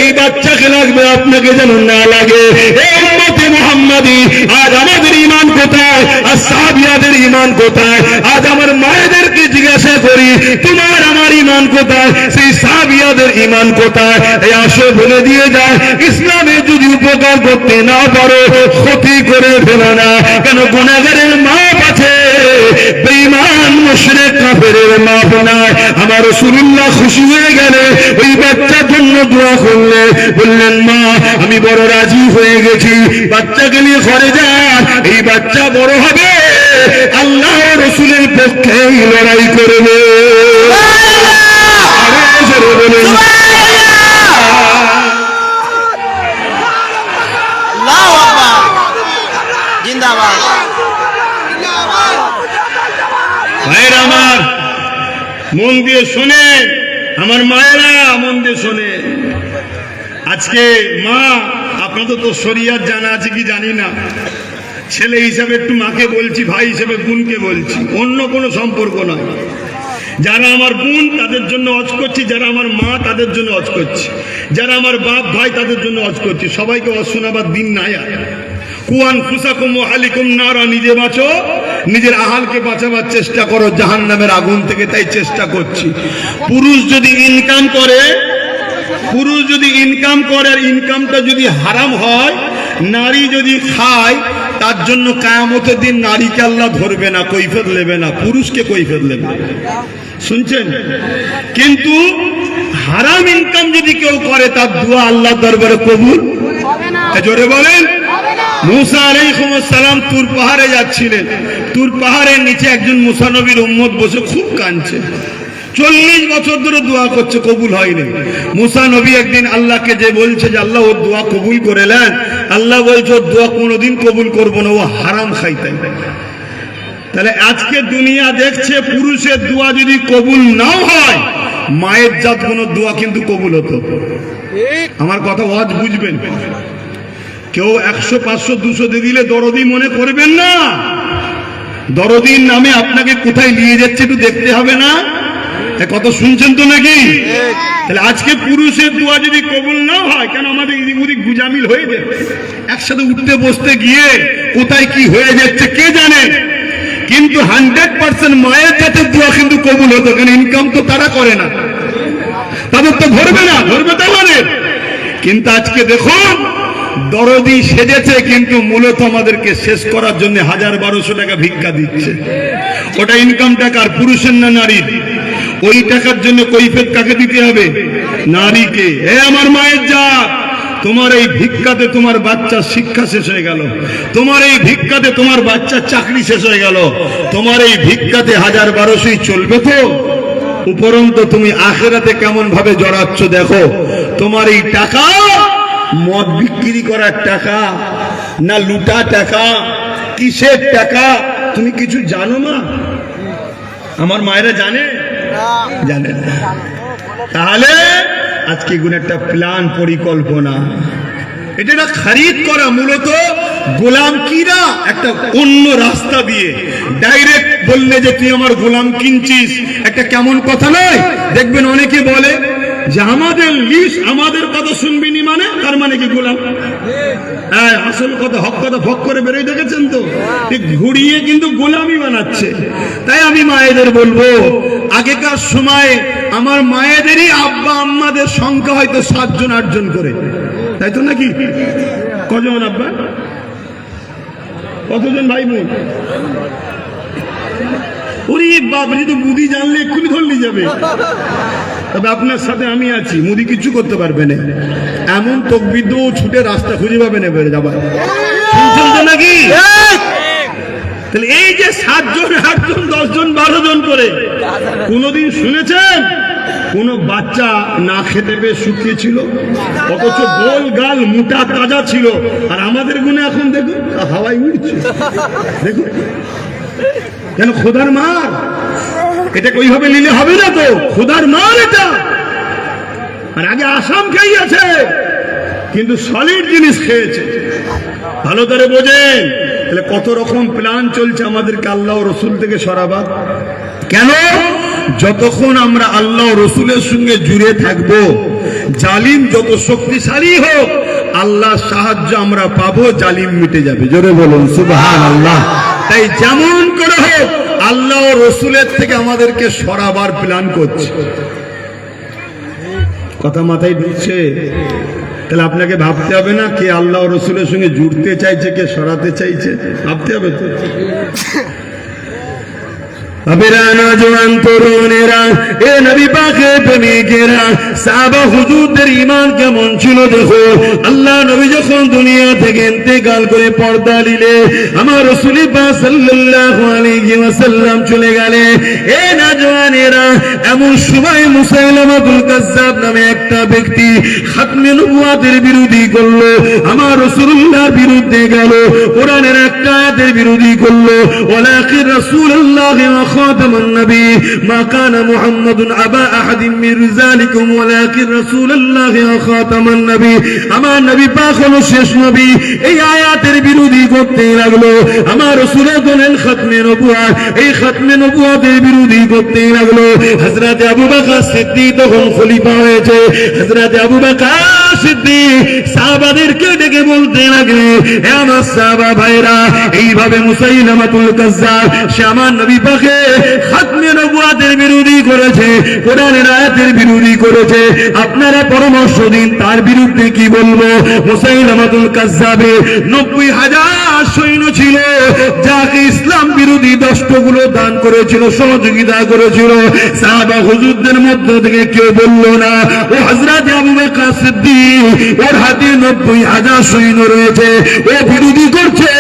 এই বাচ্চাকে লাগবে, আপনাকে যেন না লাগে। এই উম্মতে মুহাম্মাদি, আজ আমাদের ঈমান কোথায়? আর সাহাবিয়াদের ঈমান কোথায়? আজ আমার মায়েদেরকে জিজ্ঞাসা করি, তোমার আমার ঈমান কোথায়? সেই সাহাবিয়াদের ঈমান কোথায়? এই আসো বলে দিয়ে যায়, ইসলামে যদি উপকার করতে না পারো, ক্ষতি করে ফেলো না। কেন গুনাহগারের মাপ আছে, বেঈমান মুশরিক কাফেরের মাপ নাই। আমার রাসূলুল্লাহ খুশি হয়ে গেলে ওই বাচ্চার জন্য দোয়া করলে, বললেন, মা আমি বড় রাজি হয়ে গেছি, বাচ্চাকে নিয়ে ঘরে যান, এই বাচ্চা বড় হবে, আল্লাহ রাসূলের পক্ষে লড়াই করবে। আরে জোরে বলুন, আল্লাহু আকবার, জিন্দাবাদ। ভাইরা আমার, মন দিয়ে শোনেন, আমার মায়েরা মন দিয়ে শোনেন। আজকে মা, আপনাদের তো শরিয়াত জানা আছে কি জানি না, ছেলে হিসাবে একটু মাকে বলছি, ভাই হিসেবে বোনকে বলছি, অন্য কোনো সম্পর্ক নয়। যারা আমার বোন তাদের জন্য হজ করছি, যারা আমার মা তাদের জন্য হজ করছি, যারা আমার বাপ ভাই তাদের জন্য হজ করছি। সবাইকে হজ শোনাবার দিন নাই আর। কুয়ান ফুসাকুম ওয়া আহলিকুম নারা, নিজে বাঁচো, নিজের আহালকে বাঁচাবার চেষ্টা করো জাহান্নামের আগুন থেকে, তাই চেষ্টা করছি। পুরুষ যদি ইনকাম করে আর ইনকামটা যদি হারাম হয়, নারী যদি খায়, তার জন্য কিয়ামতের দিন নারীকে আল্লাহ ধরবে না, কৈফিয়ত নেবে না, পুরুষকে কৈফিয়ত নেবে। শুনছেন? কিন্তু হারাম ইনকাম যদি কেউ করে, তার দোয়া আল্লাহর দরবারে কবুল হবে না। জোরে বলেন। মুসা আলাইহিস সালাম তুর পাহাড়ে যাচ্ছিলেন, তুর পাহাড়ের নিচে একজন মুসা নবীর উম্মত বসে খুব কাঁদছে, 40 বছর ধরে দোয়া করছে, কবুল হয়নি। মুসা নবী একদিন আল্লাহকে যে বলছে যে আল্লাহ ওর দোয়া কবুল করে নেন, আল্লাহ বলছে ওর দোয়া কোনোদিন কবুল করবো না, ও হারাম খাইতে। তাহলে আজকে দুনিয়া দেখছে পুরুষের দোয়া যদি কবুল নাও হয়, মায়ের জাত কোন দোয়া কিন্তু কবুল হতো। আমার কথা ওয়াজ বুঝবেন, কেউ 100, 500, 200 দিয়ে দিলে দরদি মনে করবেন না। দরদির নামে আপনাকে কোথায় নিয়ে যাচ্ছে একটু দেখতে হবে না? কত শুনছেন তো নাকি? তাহলে আজকে পুরুষের দোয়া যদি কবুল না হয়, কেন আমাদের এদিক ওদিক গুজামিল হয়ে যায়, একসাথে উঠতে বসতে গিয়ে কোথায় কি হয়ে যাচ্ছে কে জানে। কিন্তু 100% মায়ের জাতের দোয়া কিন্তু কবুল হতো, কেন ইনকাম তো তারা করে না, তাদের তো ধরবে না, ধরবে তো আমাদের। কিন্তু আজকে দেখুন দরদি সেজেছে, কিন্তু মূলত আমাদেরকে শেষ করার জন্য 1000-1200 টাকা ভিক্ষা দিচ্ছে। ওটা ইনকাম টাকার, পুরুষের না নারীর? ওই টাকার জন্য কৈফিয়ত কাকে দিতে হবে? নারীকে। এ আমার মায়ের জাত, তোমার এই ভিক্ষাতে তোমার বাচ্চার শিক্ষা শেষ হয়ে গেল, তোমার এই ভিক্ষাতে তোমার বাচ্চার চাকরি শেষ হয়ে গেল, তোমার এই ভিক্ষাতে 1000-1200 চলবে তো? উপরন্ত তুমি আখিরাতে কেমন ভাবে জড়াচ্ছ দেখো। তোমার এই টাকা মদ বিক্রি করার টাকা না লুটা টাকা, কিসের টাকা তুমি কিছু জানো না? আমার মায়েরা জানে? জানে না। তাহলে আজকে গুণ একটা প্ল্যান, পরিকল্পনা, এটা না খরিদ করা, মূলত গোলাম কিনা একটা অন্য রাস্তা দিয়ে ডাইরেক্ট বললে যে তুই আমার গোলাম কিনছিস, একটা কেমন কথা নয়? দেখবেন অনেকে বলে যে আমাদের লিস্ট, আমাদের কথা শুনবি নি, মানে তার মানে কি গোলাম? হ্যাঁ, আসল কথা, হক কথা ভক করে বেরোয়, দেখেছেন তো? ঘুরিয়ে কিন্তু গোলামি বানাচ্ছে। তাই আমি মায়েদের বলবো, আগেকার সময় আমার মায়েদেরই আব্বা আম্মাদের সংখ্যা হয়তো 7জন 8জন করে, তাই তো নাকি? কজন আব্বা, কতজন ভাই বোন? ওরে বাবরি, তো মুদি জানলে এক্ষুনি ধরলি যাবে। তবে আপনার সাথে আমি আছি, মুদি কিছু করতে পারবে না। এমন তকবির দেবো, ছুটে রাস্তা খুঁজে পাবে না বেড়ে যাবার। শুনছেন তো নাকি? তাহলে এই যে 7জন 8জন 10জন 12জন করে, কোনদিন শুনেছেন কোন বাচ্চা না খেতে পেয়ে শুকিয়ে ছিল? অথচ গোল গাল মোটা তাজা ছিল। আর আমাদের গুণে এখন দেখুন হাওয়ায় উঠছে, দেখুন কেন? খোদার মার, এটা ওইভাবে নিলে হবে না তো, খোদার মার এটা। আর আগে আসাম খাইয়াছে, কিন্তু সলিড জিনিস খেয়েছে। ভালো করে বোঝেন। তাহলে কত রকম প্ল্যান চলছে আমাদেরকে আল্লাহ রসুল থেকে সরাবা। কেন? যতক্ষণ আমরা আল্লাহ রসুলের সঙ্গে জুড়ে থাকবো, জালিম যত শক্তিশালী হোক, আল্লাহ সাহায্য আমরা পাবো, জালিম মিটে যাবে। জোরে বলুন সুবহানাল্লাহ। তাই যেমন করে হোক আল্লাহ রসুলের থেকে আমাদেরকে সরাবার প্ল্যান করছে। কথা মাথায় ঢুকছে? তাহলে আপনাকে ভাবতে হবে না কে আল্লাহ রসুলের সঙ্গে জুড়তে চাইছে, কে সরাতে চাইছে, ভাবতে হবে তো। নজওয়ান তরুণেরা, এ নবী পাকের প্রেমিকেরা, সাহাবা হুজুরদের ঈমান কেমন ছিল দেখো। আল্লাহ নবী যখন দুনিয়া থেকে ইন্তেকাল করে পর্দা দিলে, আমার রাসূল পাক সাল্লাল্লাহু আলাইহি ওয়াসাল্লাম চলে গেলে। এ নজওয়ানেরা, এমন সময় মুসাইলামাতুল কাজ্জাব নামে একটা ব্যক্তি খাতমে নবুয়তের বিরোধী করলো, আমার রাসূলুল্লাহর বিরুদ্ধে গেল, কোরআনের একটা আয়াতের বিরোধী করলো। ওয়ালাকিন রাসূলুল্লাহ خاتم النبي ما كان محمد أبا أحد من رجالكم ولكن رسول الله خاتم النبي। আমার নবী পাক হলো শেষ নবী। এই আয়াতের বিরোধী করতে লাগলো। আমার রাসূলের বলেন খাতমে নবুয়ত, এই খাতমে নবুয়তের বিরোধী করতে লাগলো। হযরত আবু বকর সিদ্দিক তখন খলিফা হয়েছে। হযরত আবু বকর সিদ্দিক সাহাবাদেরকে ডেকে বলতে লাগলো, হে আমার সাহাবা ভাইরা, এইভাবে মুসাইলামাতুল কাজ্জাব সে আমার নবী পাকে খাতমে নবুয়তের বিরোধী করেছে, কোরআনের আয়াতের বিরোধী করেছে। আপনারা পরামর্শ দিন তার বিরুদ্ধে কি বলবো। মুসাইলামাতুল কাজ্জাবের 90,000 সৈন্য ছিল, যাকে ইসলাম বিরোধী দষ্টগুলো দান করেছিল, সহযোগিতা করেছিল। সাহাবা হুজুরদের মধ্য থেকে কেউ বলল না ও হযরত আবু বকর সিদ্দিক, ওর হাতে 90,000 সৈন্য রয়েছে, ও বিরোধী করছে,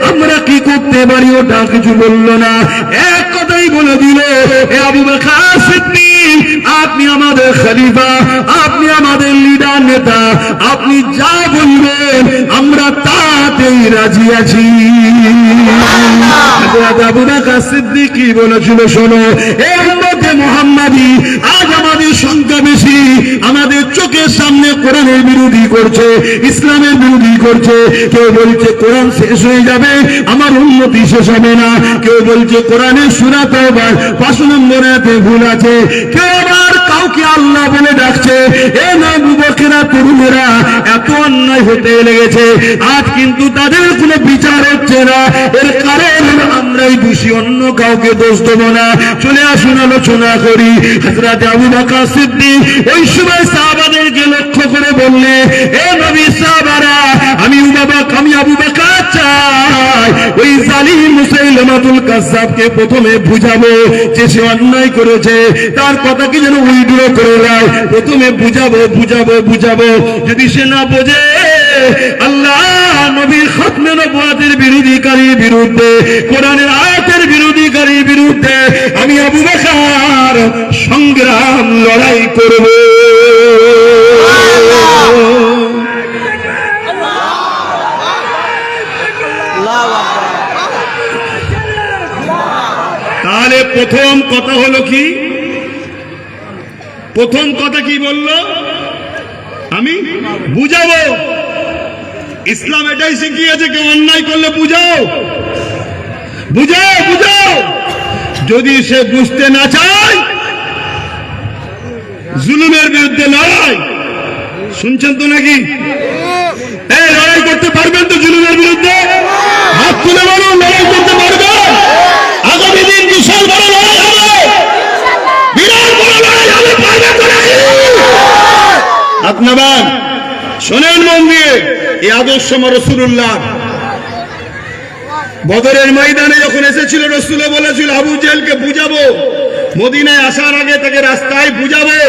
আমরা কি করতে পারি? ওটা কিছু বলল না, এক কথাই বলে দিল, হে আবু বকর সিদ্দিক, আপনি আমাদের খলিফা, আপনি আমাদের লিডার নেতা, আপনি যা বলবেন আমরা তাতেই রাজি আছি। হযরত আবু বকর সিদ্দিক কি বলেছিল শোনো, হে উম্মতে মুহাম্মাদি, আজ আমাদের সংখ্যা বেশি আমাদের চোখের সামনে কোরআনের বিরোধী করছে, ইসলামের বিরোধী করছে। কেউ বলছে কোরআন শেষ হয়ে যাবে, আমার উন্নতি শেষ হবে না। কেউ বলছে কোরআনের সূরা তাওবার 5 নম্বর আয়াতে ভুল আছে। কেউ আবার কাউকে আল্লাহ বলে ডাকছে। এ নবুবকেরা, তরুণেরা, এত অন্যায় হতে লেগেছে। আজ কিন্তু তাদের কোনো বিচার হচ্ছে না। এর কারণ আমরাই দোষী, অন্য কাউকে দোষ দেবো না। চলে আসুন আলোচনা করি। হযরত আবু বকর সিদ্দিক ওই সময় সাহাবাদেরকে লক্ষ্য করে বললে, এ নবী সাহাবারা, আমি আবু বকর চাই ওই জালিম মুসাইলামাতুল কাজ্জাবকে প্রথমে বুঝাবো যে সে অন্যায় করেছে, তার কথা কি যেন উইড্র করে নাও। প্রথমে বুঝাবো। যদি সে না বোঝে, আল্লাহ নবীর খতমে নবুয়তের বিরোধীকারীর বিরুদ্ধে, কোরআনের আয়াতের বিরোধীকারীর বিরুদ্ধে আমি আবু বকর সংগ্রাম লড়াই করব। তাহলে প্রথম কথা হলো কি? প্রথম কথা কি বলল? আমি বুঝাবো। ইসলাম এটাই শিখিয়েছে, কেউ অন্যায় করলে বুঝাও। যদি সে বুঝতে না চায়, জুলুমের বিরুদ্ধে লড়াই। শুনছেন তো নাকি? এই লড়াই করতে পারবেন তো জুলুমের বিরুদ্ধে? হাত তুলে বলুন, লড়াই করতে পারবেন? আগামী দিন বিশাল বড় লড়াই হবে, বিরাট বড় লড়াই হবে। পারবেন তো নাকি? আপনারা শোনেন মন দিয়ে, এই আদর্শ রাসূলুল্লাহ বদরের ময়দানে যখন এসেছিল, রাসূল বলেছিল আবু জেহেলকে বুঝাবো, মদিনায় আসার আগে তাকে রাস্তায় বুঝাবো।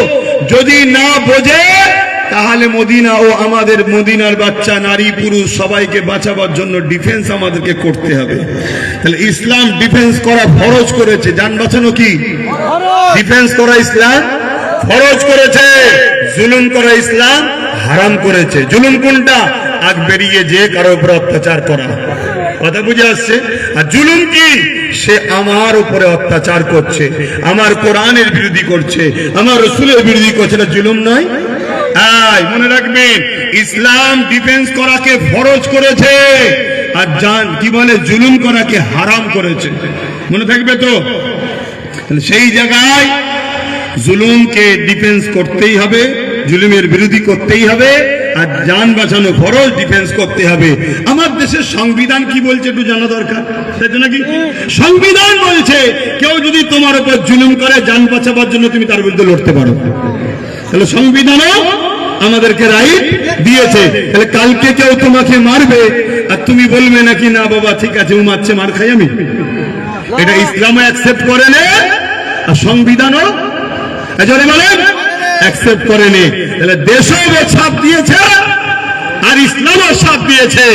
যদি না বোঝে, তাহলে মদিনা ও আমাদের মদিনার বাচ্চা, নারী, পুরুষ সবাইকে বাঁচাবার জন্য ডিফেন্স আমাদেরকে করতে হবে। তাহলে ইসলাম ডিফেন্স করা ফরজ করেছে। জান বাঁচানো কি ডিফেন্স করা ইসলাম ফরজ করেছে। জুলুম করা ইসলাম হারাম করেছে। জুলুম কোনটা? আগ বেরিয়ে যে কারো উপর অত্যাচার করা। কথা বুঝে আসছে? আর জুলুম কি? সে আমার উপরে অত্যাচার করছে, আমার কোরআনের বিরোধী করছে, আমার রাসূলের বিরোধী করছে। এটা জুলুম নয়? মনে রাখবেন, ইসলাম ডিফেন্স করাকে ফরজ করেছে, আর কি বলে, জুলুম করাকে হারাম করেছে। মনে থাকবে তো? সেই জায়গায় জুলুমকে ডিফেন্স করতেই হবে, জুলুমের বিরোধী করতেই হবে, আর জান বাঁচানো ফরজ, ডিফেন্স করতে হবে। আমার দেশের সংবিধান কি বলছে একটু জানা দরকার, তাই তো নাকি? সংবিধান বলছে কেউ যদি তোমার উপর জুলুম করে, জান বাঁচাবার জন্য তুমি তার বিরুদ্ধে লড়তে পারো। তাহলে সংবিধানও আমাদেরকে রাইট দিয়েছে। তাহলে কালকে কেউ তোমাকে মারবে, আর তুমি বলবে নাকি, না বাবা ঠিক আছে, ও মারছে, মার খাই আমি। এটা ইসলামও অ্যাকসেপ্ট করে নে, আর সংবিধানও জোরে বলেন অ্যাকসেপ্ট করেনি। তাহলে দেশও ছাপ দিয়েছে, আর ইসলামও ছাপ দিয়েছে।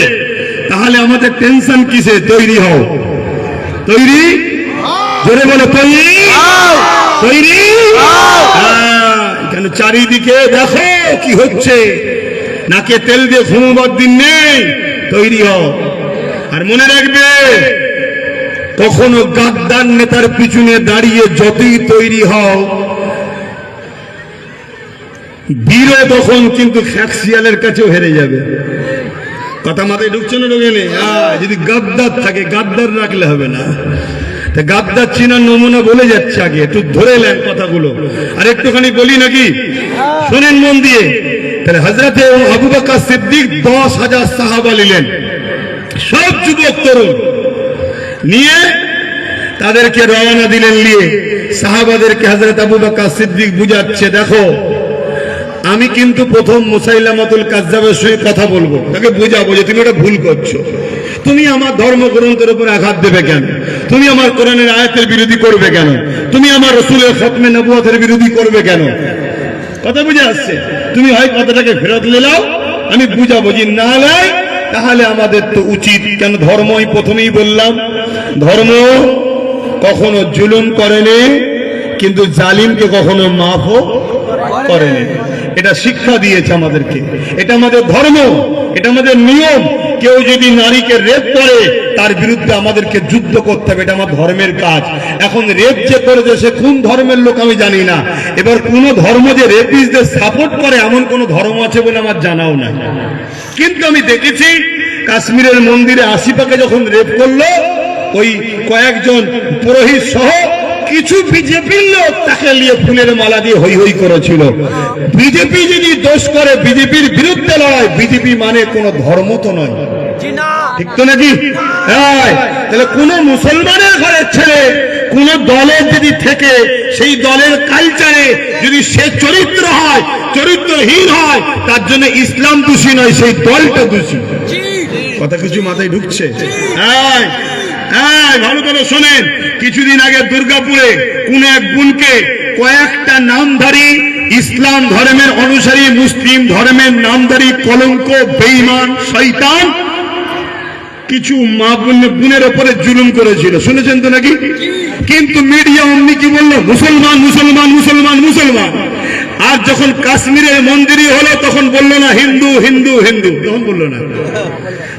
তাহলে আমাদের টেনশন কিসে? তৈরি হও। তৈরি? জোরে বলো, তৈরি? কেন চারিদিকে দেখো কি হচ্ছে, নাকে তেল দিয়ে ঘুমোবার দিন নেই। তৈরি হও। আর মনে রাখবে, কখনো গাদ্দার নেতার পিছনে দাঁড়িয়ে যতই তৈরি হও, বীরও তখন কিন্তু খ্যাকশিয়ালের কাছেও হেরে যাবে। কথা মাথায় ঢুকছে না? ঢোকে নেই? যদি গাদ্দার থাকে, গাদ্দার রাখলে হবে না। গাদ্দার চিনার নমুনা বলে যাচ্ছে, আগে একটু ধরে নেন কথাগুলো। আর একটুখানি বলি নাকি, শোনেন মন দিয়ে। তাহলে হযরত আবু বকর সিদ্দিক 10,000 সাহাবা নিলেন, সব যুবক তরুণ নিয়ে তাদেরকে রওনা দিলেন। নিয়ে সাহাবাদেরকে হযরত আবু বকর সিদ্দিক বুঝাচ্ছে, দেখো আমি কিন্তু প্রথম মুসাইলামাতুল কাজ্জাবের সঙ্গে কথা বলবো, তাকে বুঝাবো যে তুমি এটা ভুল করছো। তুমি আমার ধর্মগ্রন্থের উপর আঘাত দেবে কেন? তুমি আমার কোরআনের আয়াতের বিরোধী করবে কেন? তুমি আমার রাসূলের খতমে নবুয়তের বিরোধী করবে কেন? কথা বুঝে আসছে? তুমি হয় কথাটাকে ফেরত নিলাও, আমি বুঝাবো। যে না লাই, তাহলে আমাদের তো উচিত। কেন? ধর্মই প্রথমেই বললাম, ধর্ম কখনো জুলুম করেনি, কিন্তু জালিমকে কখনো মাফও করেনি। এটা শিক্ষা দিয়েছে আমাদেরকে। এটা আমাদের ধর্ম, এটা আমাদের নিয়ম। কেউ যদি নারীকে রেপ করে তার বিরুদ্ধে আমাদেরকে যুদ্ধ করতে হবে, এটা আমার ধর্মের কাজ। এখন রেপ যে করেছে সে কোন ধর্মের লোক আমি জানি না। এবার কোন ধর্ম যে রেপিস্টদের সাপোর্ট করে এমন কোন ধর্ম আছে বলে আমার জানাও নাই। কিন্তু আমি দেখেছি কাশ্মীরের মন্দিরে আসিফাকে যখন রেপ করলো, ওই কয়েকজন পুরোহিত সহ কিছু বিজেপির লোক তাকে নিয়ে ফুলের মালা দিয়ে হই হই করেছিল। বিজেপি যদি দোষ করে বিজেপির বিরুদ্ধে লড়াই, বিজেপি মানে কোন ধর্ম তো নয়, ঠিক তো নাকি? তাহলে কোন মুসলমানের ঘরের ছেলে কোন দলের যদি থেকে সেই দলের কালচারে যদি সে চরিত্র হয়, চরিত্রহীন হয়, তার জন্য ইসলাম দোষী নয়, সেই দলটা দোষী। কথা কিছু মাথায় ঢুকছে? ভালো করে শোনেন, কিছুদিন আগে দুর্গাপুরে কোন এক বোনকে কয়েকটা নামধারী ইসলাম ধর্মের অনুসারী, মুসলিম ধর্মের নামধারী কলঙ্ক, বেঈমান, শয়তান কিছু মা বোনের উপরে জুলুম করেছিল, শুনেছেন তো নাকি? কিন্তু মিডিয়া অমনি কি বললো? মুসলমান মুসলমান মুসলমান মুসলমান। আর যখন কাশ্মীরের মন্দিরে হলো তখন বললো না হিন্দু হিন্দু হিন্দু, তখন বললো না।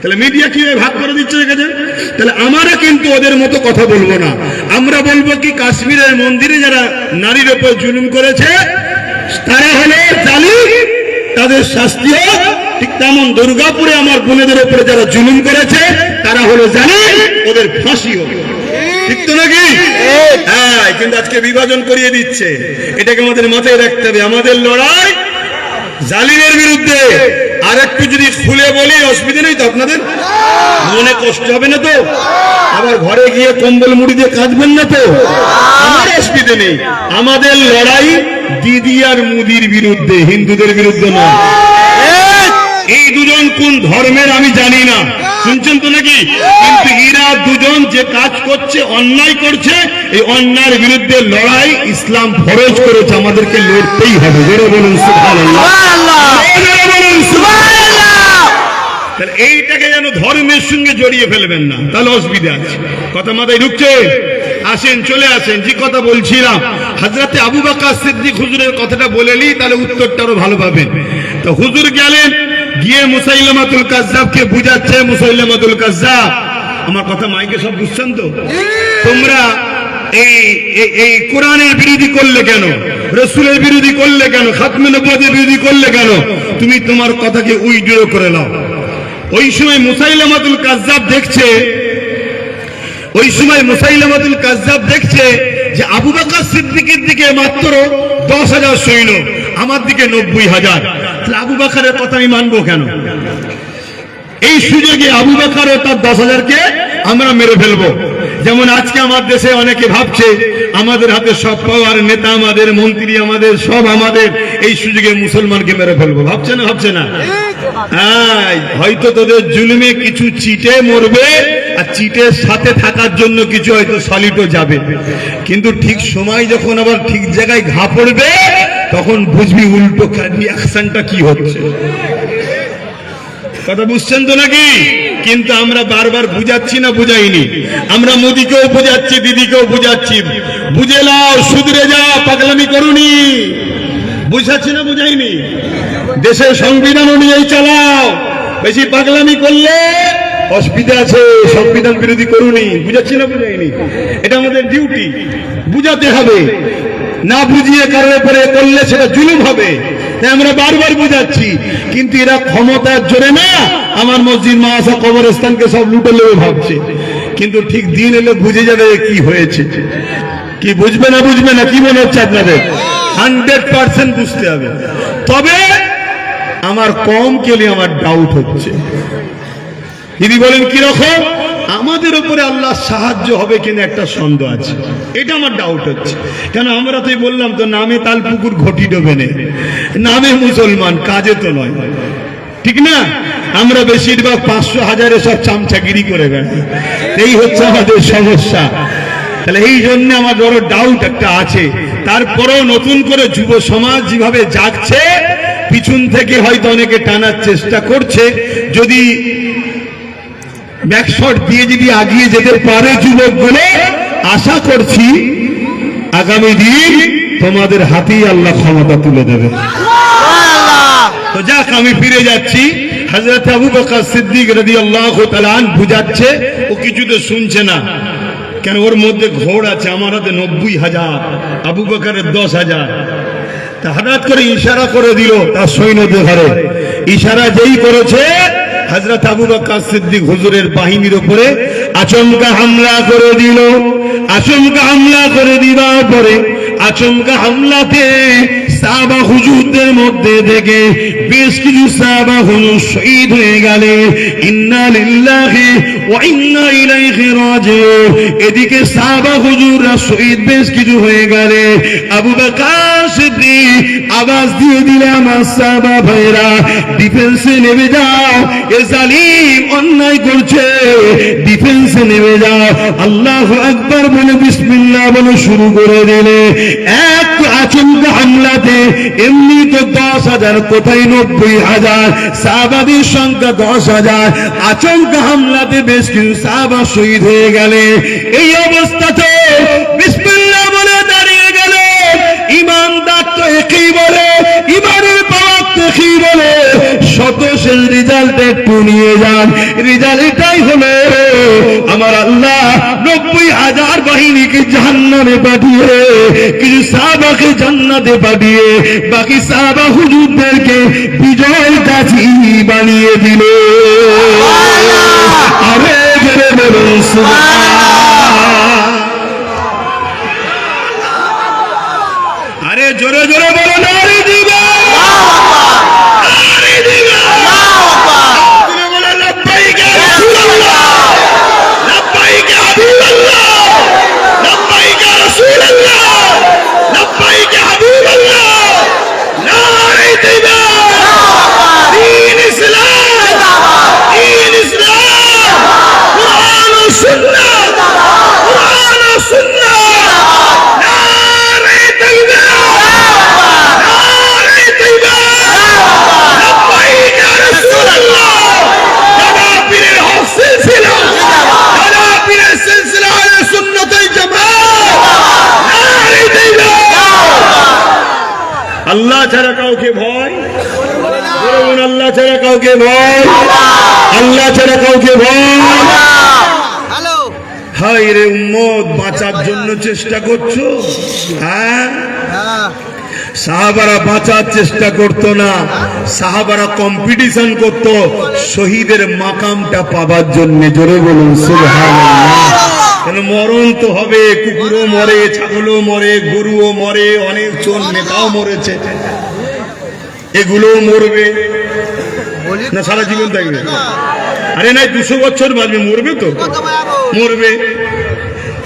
তাহলে মিডিয়া কিভাবে ভাগ করে দিচ্ছে দেখেছেন? তাহলে আমরা কিন্তু ওদের মতো কথা বলবো না। আমরা বলবো কি, কাশ্মীরের মন্দিরে যারা নারীর উপর জুলুম করেছে তারা হলো জালিম, তাদের শাস্তি হোক। ঠিক তেমন দুর্গাপুরে আমার বোনেদের উপরে যারা জুলুম করেছে তারা হলো জালিম, ওদের ফাঁসি হোক, ঠিক তো নাকি? হ্যাঁ, কিন্তু আজকে বিভাজন করিয়ে দিচ্ছে। এটাকে আমাদের মাথায় রাখতে হবে। আমাদের লড়াই জালিমের বিরুদ্ধে। আর একটু যদি খুলে বলি, অসুবিধা নেই তো? আপনাদের মনে কষ্ট হবে না তো? আবার ঘরে গিয়ে কম্বল মুড়ি দিয়ে কাঁদবেন না তো? আমার অসুবিধা নেই। আমাদের লড়াই দিদি আর মুদির বিরুদ্ধে, হিন্দুদের বিরুদ্ধে নয়। এই দুজন কোন ধর্মের আমি জানি না, শুনছেন তো নাকি? কিন্তু এরা দুজন যে কাজ করছে, অন্যায় করছে, এই অন্যায়ের বিরুদ্ধে লড়াই ইসলাম ফরজ করেছে, আমাদেরকে লড়তেই হবে। জোরে বলুন সুবহানাল্লাহ। তাহলে এইটাকে যেন ধর্মের সঙ্গে জড়িয়ে ফেলবেন না, তাহলে অসুবিধা আছে। কথা মাথায় ঢুকছে? আসেন, চলে আসেন। যে কথা বলছিলাম, হযরতে আবু বকর সিদ্দিক হুজুরের কথাটা বলেলি তাহলে উত্তরটা আরো ভালো পাবেন। তো হুজুর গেলেন, গিয়ে মুসাইলামাতুল কাজ্জাবকে বুঝাচ্ছে, মুসাইলামাতুল কাজ্জাব, আমার কথা মাইকে সব বুঝছেন তো? তোমরা এই কোরআনের বিরোধী করলে কেন? রাসূলের বিরোধী করলে কেন? খাতমে নবুয়তের বিরোধী করলে কেন? তুমি তোমার কথাকে উইথড্র করে নাও। ওই সময় মুসাইলামাতুল কাজ্জাব দেখছে যে আবু বকর সিদ্দিকের দিকে মাত্র 10,000 সৈন্য, আমার দিকে 90,000। তাহলে আবু বকরের কথা আমি মানবো কেন? এই সুযোগে আবু বকর ও তার 10,000কে আমরা মেরে ফেলবো। যেমন আজকে আমার দেশে অনেকে ভাবছে আমাদের হাতে সব পাওয়ার, নেতা আমাদের, মন্ত্রী আমাদের, সব আমাদের, এই সুযোগে মুসলমানকে মেরে ফেলবো। ভাবছে না? ভাবছে না? হ্যাঁ, হয়তো তোদের জুলুমে কিছু চিটে মরবে, আর চিটের সাথে থাকার জন্য কিছু হয়তো সলিডও যাবে। কিন্তু ঠিক সময় যখন আবার ঠিক জায়গায় ঘা পড়বে, তখন বুঝবি উল্টো রিয়াকশনটা কি হচ্ছে। কথা বুঝছেন তো নাকি? কিন্তু আমরা বারবার বুঝাচ্ছি না, বুঝাইনি? আমরা মোদিকেও বুঝাচ্ছি, দিদিকেও বুঝাচ্ছি, বুঝে নাও, শুধরে যা, পাগলামি করুনি। বুঝাচ্ছি না, বুঝাইনি? দেশের সংবিধান অনুযায়ী চালাও, বেশি পাগলামি করলে অসুবিধা আছে, সংবিধান বিরোধী করুনি। বুঝাচ্ছি না, বুঝাইনি? এটা আমাদের ডিউটি, বুঝাতে হবে। না বুঝিয়ে কারোর উপরে করলে সেটা জুলুম হবে। তাই আমরা বারবার বুঝাচ্ছি, কিন্তু এরা ক্ষমতার জোরে না আমার মসজিদ, মাদ্রাসা, কবরস্থানকে সব লুটে নেবে ভাবছে। কিন্তু ঠিক দিন এলে বুঝে যাবে কি হয়েছে। কি বুঝবে না? বুঝবে না? কি মনে হচ্ছে আপনাদের? 100% বুঝতে হবে। তবে আমার কম কেলে আমার ডাউট হচ্ছে। দিদি বলেন কিরকম? আমাদের উপরে আল্লাহ সাহায্য হবে কিনা একটা সন্দেহ আছে, এটা আমার ডাউট হচ্ছে। কেন? আমরা তো বললাম তো, নামে তাল পুকুর ঘটি ডোবে নেই, নামে মুসলমান, কাজে তো নয়, ঠিক না? আমরা বেশিরভাগ 500,000 সব চামচাগিরি করে বেড়াই, এই হচ্ছে আমাদের সমস্যা। তাহলে এই জন্য আমার বড় ডাউট একটা আছে। তারপরেও নতুন করে যুব সমাজ যেভাবে জাগছে, পিছন থেকে হয়তো অনেকে টানার চেষ্টা করছে। যদি ব্যাকশট দিয়ে যদি আগিয়ে যেতে পারে যুবকগুলো, আশা করছি আগামী দিন তোমাদের হাতেই আল্লাহ ক্ষমতা তুলে দেবে। তো যাক, আমি ফিরে যাচ্ছি। হযরত আবু বকর সিদ্দিক রাদিয়াল্লাহু তাআলা আনহু বুঝাচ্ছে, ও কিছুতে শুনছে না, কেন ওর মধ্যে ঘোড় আছে। আমার হাতে 90,000, আবু বকরের 10,000। তা হঠাৎ করে ইশারা করে দিল তার সৈন্যদের ঘরে। ইশারা যেই করেছে, হযরত আবু বকর সিদ্দিক হুজুরের বাহিনীর উপরে আচমকা হামলা করে দিল। আচমকা হামলা করে দিবার পরে আচমকা হামলাতে সাহাবা হুজুরদের মধ্যে থেকে বেশ কিছু সাহাবা হুজুর শহীদ হয়ে গেলেন। ইন্না লিল্লাহি ওয়া ইন্না ইলাইহি রাজিউন। এদিকে সাহাবা হুজুররা শহীদ বেশ কিছু হয়ে গেলে। আবু বকর সিদ্দিক আওয়াজ দিয়ে দিলে, আমার সাহাবা ভাইরা ডিফেন্সে নেমে যাও, এ জালিম অন্যায় করছে, ডিফেন্সে নেমে যাও। আল্লাহু আকবার বলে বিসমিল্লাহ বলে শুরু করে দিলে। এক আচমকা হামলাতে এমনি তো 10,000, কোথায় 90,000, সাহাবাদের সংখ্যা 10,000। আচমকা হামলাতে বেশ কিছু সাহাবা শহীদ হয়ে গেলে। এই অবস্থাতে বিসমিল্লাহ বলে দাঁড়িয়ে গেল। ইমানদার তো একই বলে, ইমানের পাওয়ার তো একই বলে, শত শেষ রেজাল্ট একটু নিয়ে যান। রেজাল্ট এটাই হলো, আমার আল্লাহ 90,000 বাহিনীকে জাহান্নামে পাঠিয়ে কিছু সাহাবাকে জান্নাতে পাঠিয়ে বাকি সাহাবা হুজুরদেরকে বিজয় গাছি বানিয়ে দিল। আরে জোরে বলুন সুবহানাল্লাহ। আরে জোরে জোরে বলো না, আরে দিবা, আরে দিবা, তুমি বলো লব্বাইক ইয়া রাসূলুল্লাহ, লব্বাইক ইয়া হাবিবাল্লাহ, লব্বাইক ইয়া রাসূলুল্লাহ, লব্বাইক ইয়া হাবিবাল্লাহ। নারে দিবা, দ্বীন ইসলাম, দ্বীন ইসলাম, কুরআন ও সুন্নাহ, কুরআন ও সুন্নাহ। নারে দিবা, নারে দিবা, লব্বাইক ইয়া রাসূলুল্লাহ। দাদা পীরের হক সিলসিলা, দাদা পীরের সিলসিলা আহলে সুন্নাত ওয়াল জামাত। নারে দিবা। আল্লাহ ছাড়া কাউকে ভয়, বলুন আল্লাহ ছাড়া কাউকে ভয়, আল্লাহ ছাড়া কাউকে ভয়। হ্যালো, হায় রে উম্মত, বাঁচার জন্য চেষ্টা করছো? হ্যাঁ, হ্যাঁ, সাহাবারা বাঁচার চেষ্টা করতো না, সাহাবারা কম্পিটিশন করত শহীদের মাকামটা পাবার জন্য। জোরে বলুন সুবহানাল্লাহ। কেন মরণ তো হবে, কুকুরও মরে, ছাগলও মরে, গরুও মরে, অনেক চোর নেতাও মরেছে, এগুলোও মরবে না, সারা জীবন থাকবে? আরে নাই 200 বছর বাঁচবে, মরবে তো, মরবে।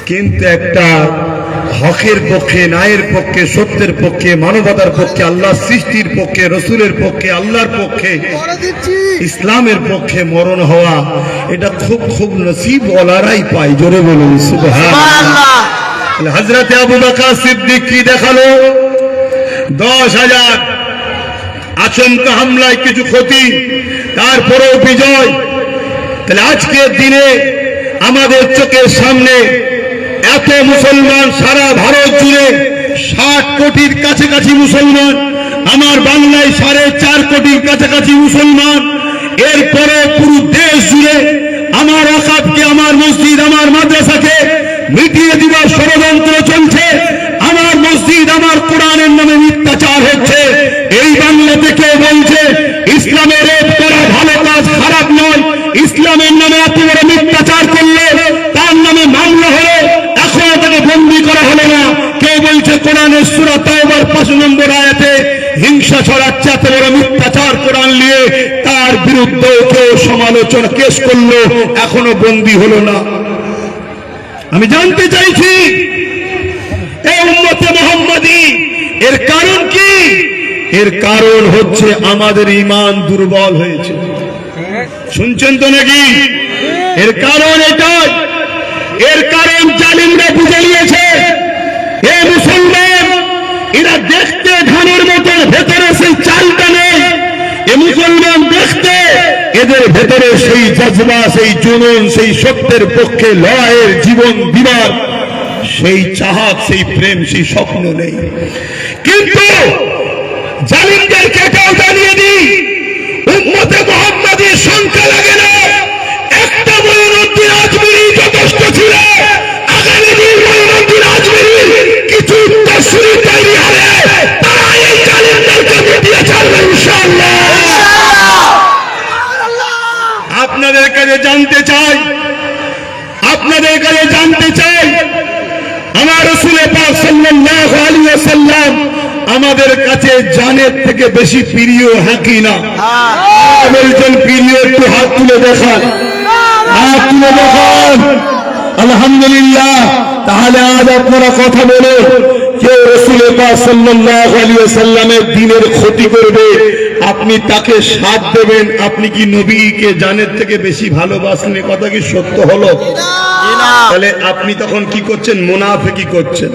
কিন্তু একটা হকের পক্ষে, ন্যায়ের পক্ষে, সত্যের পক্ষে, মানবতার পক্ষে, আল্লাহর সৃষ্টির পক্ষে, রসুলের পক্ষে, আল্লাহর পক্ষে, ইসলামের পক্ষে মরণ হওয়া, এটা খুব খুব নসিব ওয়ালারাই পায়। জোরে বলুন সুবহানাল্লাহ। হযরত আবু বকর সিদ্দিক কি দেখালো? 10,000 আচমকা হামলায় কিছু ক্ষতি, তারপরেও বিজয়। তাহলে আজকের দিনে আমাদের চোখের সামনে এত মুসলমান, সারা ভারত জুড়ে 60 কোটির কাছাকাছি মুসলমান, আমার বাংলায় 4.5 কোটির কাছাকাছি মুসলমান। এরপরে পুরো দেশ জুড়ে আমার ওয়াকফকে, আমার মসজিদ, আমার মাদ্রাসাকে মিটিয়ে দিবার ষড়যন্ত্র চলছে। আমার মসজিদ, আমার কোরআনের নামে মিথ্যাচার হচ্ছে। এই বাংলা থেকে বলছে ইসলামের রেপ করা ভালো কাজ, খারাপ নয়। ইসলামের নামে এত বড় মিথ্যাচার করলে তার নামে মামলা হলো, এখনো তাকে বন্দী করা হলো না। কেউ বলছে কোরআনের সূরা তাওবার 5 নম্বর আয়াতে হিংসা ছড়াচ্ছে, এত বড় মিথ্যাচার কোরআন নিয়ে, তার বিরুদ্ধে কেউ সমালোচনা কেস করলো, এখনো বন্দী হলো না। আমি জানতে চাইছি এই উম্মতে মুহাম্মাদি এর কারণ কি? এর কারণ হচ্ছে আমাদের ঈমান দুর্বল হয়েছে। শুনছেন তো নাকি? এর কারণ এটাই, এর কারণ জালিমরা বুঝে নিয়েছে এ মুসলমান, এরা দেখতে ধানের মতো, ভেতরে সেই চালটা নেই। এ মুসলমান দেখতে, এদের ভেতরে সেই জজবা, সেই জুনুন, সেই সত্যের পক্ষে লড়াইয়ের জীবন দিবার সেই চাহাত, সেই প্রেম, সেই স্বপ্ন নেই। কিন্তু জালিমদেরকে এটাও জানিয়ে দিই, উম্মতে মুহাম্মদ যদি সংখ্যা লাগে না, একটা মঈনুদ্দিন আজমিরি যথেষ্ট ছিল। আগামী দিন মঈনুদ্দিন আজমিরির কিছু উত্তরসূরি তৈরি হবে, তারা এই জালিমদেরকে মিটিয়ে ছাড়বে ইনশাআল্লাহ। আপনাদের কাছে জানতে চাই, আমার রাসূল পাক সাল্লাল্লাহু আলাইহি ওয়াসাল্লাম আমাদের কাছে জানের থেকে বেশি প্রিয়, হ্যাঁ কি না? বলছেন প্রিয়, একটু হাত তুলে দেখান, হাত তুলে দেখান। আলহামদুলিল্লাহ। তাহলে আজ আপনারা কথা বলে কেউ রাসূল পাক সাল্লাল্লাহু আলাইহি ওয়াসাল্লামের দ্বীনের ক্ষতি করবে, আপনি তাকে সাথ দেবেন। আপনি কি নবীকে জানের থেকে বেশি ভালোবাসেন? কথা কি সত্য হলো? তাহলে আপনি তখন কি করছেন? মুনাফিকি করছেন।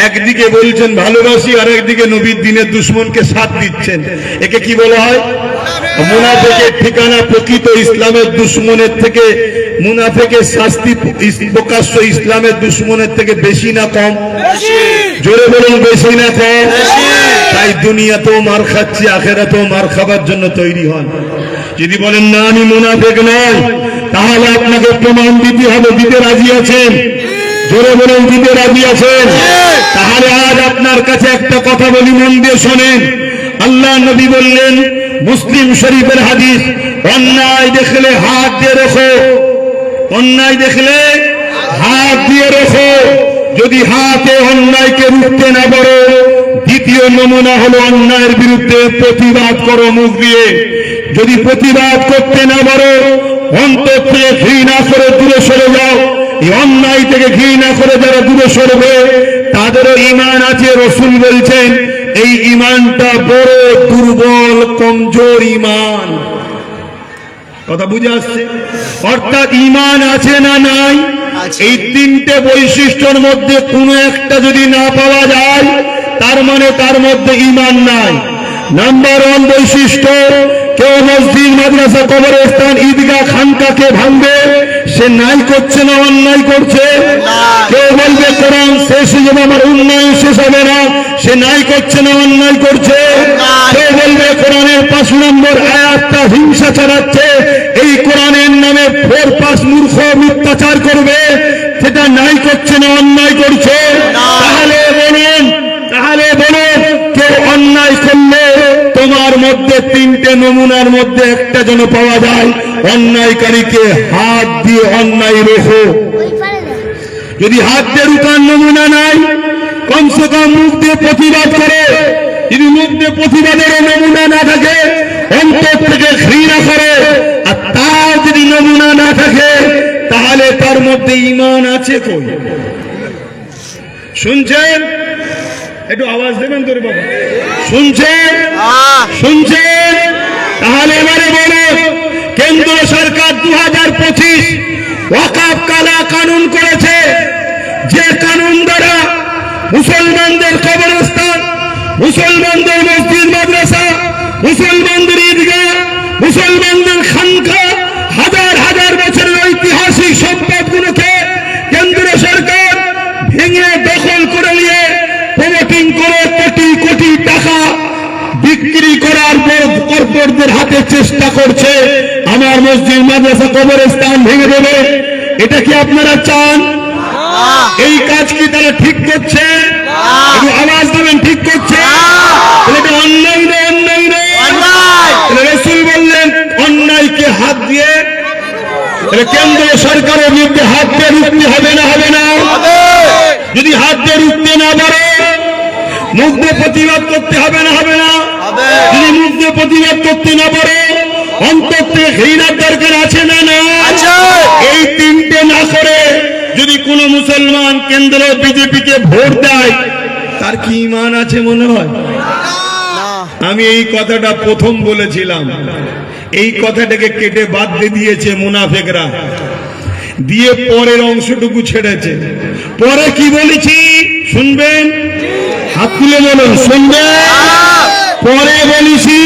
একদিকে বলছেন ভালোবাসি, আর একদিকে নবীর দ্বীনের দুশমনকে সাথ দিচ্ছেন। একে কি বলা হয়? মুনাফিকের ঠিকানা প্রকৃত ইসলামের দুশমনের থেকে, মুনাফিকের শাস্তি প্রকাশ্য ইসলামের দুশমনের থেকে বেশি না কম? জোরে বলুন, বেশি না কম? তাই দুনিয়াতেও মার খাচ্ছি, আখেরাতেও মার খাবার জন্য তৈরি হন। যদি বলেন না আমি মুনাফিক নই, তাহলে আপনাকে প্রমাণ দিতে হবে। দিতে রাজি আছেন? জোরে বলুন, দিতে রাজি আছেন? তাহলে আজ আপনার কাছে একটা কথা বলি, মন দিয়ে শোনেন। আল্লাহ নবী বললেন, মুসলিম শরীফের হাদিস, অন্যায় দেখলে হাত দিয়ে রাখো, অন্যায় দেখলে হাত দিয়ে রাখো। যদি হাতে অন্যায়কে রুখতে না পারো, দ্বিতীয় নমুনা হলো অন্যায়ের বিরুদ্ধে প্রতিবাদ করো মুখ দিয়ে। যদি প্রতিবাদ করতে না পারো, অন্তর থেকে ঘৃণা করে দূরে সরে যাও। এই অন্যায় থেকে ঘৃণা করে যারা দূরে সরবে, তাদেরও ঈমান আছে। রাসূল বলছেন এই ঈমানটা বড় দুর্বল, কমজোর ঈমান। কথা বুঝে আসছে? অর্থাৎ ঈমান আছে না নাই, এই তিনটে বৈশিষ্ট্যের মধ্যে কোনো একটা যদি না পাওয়া যায়, তার মানে তার মধ্যে ঈমান নাই। নাম্বার 1 বৈশিষ্ট্য, কেউ মসজিদ, মাদ্রাসা, কবরস্থান, ঈদগাহ, খানকাকে ভাঙবে, সে নাই করছে না অন্যায় করছে? কেউ বলবে কোরআন শেষ হয়ে যাবে, আমার উন্নয়ন শেষ হবে না, সে নাই করছে না অন্যায় করছে? কেউ বলবে কোরআনের 5 নম্বর আয়াতটা হিংসা ছড়াচ্ছে, এই কোরআনের নামে 4-5 মূর্খ মিথ্যাচার করবে, সেটা নাই করছে না অন্যায় করছে? তাহলে বলুন, কেউ অন্যায় করলে তোমার মধ্যে তিনটে নমুনার মধ্যে একটা যেন পাওয়া যায়, অন্যায়কারীকে হাত দিয়ে অন্যায় রোখো। যদি হাত দিয়ে রুকার নমুনা নাই, কমসে কম মুখ দিয়ে প্রতিবাদ করে। যদি মুখ দিয়ে প্রতিবাদেরও নমুনা না থাকে, অন্তর থেকে ঘৃণা করে, আর তাও যদি নমুনা না থাকে, তাহলে তার মধ্যে ঈমান আছে কই? শুনছেন? একটু আওয়াজ দেবেন তোরে বাবা। শুনছেন? তাহলে এবারে বলো, কেন্দ্র সরকার 2025 ওয়াকফ কালা কানুন করেছে, যে কানুন দ্বারা মুসলমানদের কবরস্থান, মুসলমানদের মসজিদ মাদ্রাসা, মুসলমানদের ঈদগাহ, মুসলমানদের খানকা, হাজার হাজার বছরের ঐতিহাসিক সম্পদগুলোকে কেন্দ্র সরকার ভেঙে দখল করে নিয়ে প্রমোটিং করে কোটি কোটি টাকা বিক্রি করার কর্পোরেটদের হাতে চেষ্টা করছে। আমার মসজিদ, মাদ্রাসা, কবরস্থান ভেঙে দেবে। এটা কি আপনারা চান? এই কাজ কি তারা ঠিক করছে? একটু আওয়াজ দেবেন, ঠিক করছে? এটা অন্যায় না? অন্যায় না? রাসূল বললেন অন্যায়কে হাত দিয়ে, কেন্দ্র সরকারের বিরুদ্ধে হাত দিয়ে রুখতে হবে না? হবে না? যদি হাত দিয়ে রুখতে না পারে, মুখ দিয়ে প্রতিবাদ করতে হবে না? হবে না? যদি মুখ দিয়ে প্রতিবাদ করতে না পারে, অন্তর থেকে ঘৃণার দরকার আছে না? না। এই তিনটে না করে যদি কোন মুসলমান কেন্দ্র বিজেপিকে ভোট দেয়, তার কি ঈমান আছে মনে হয়? আমি এই কথাটা প্রথম বলেছিলাম, এই কথাটাকে কেটে বাদ দিয়ে দিয়েছে মুনাফিকরা, দিয়ে পরের অংশটুকু ছেড়েছে। পরে কি বলেছি শুনবেন? হাত তুলে বলুন, শুনবেন? পরে বলেছি,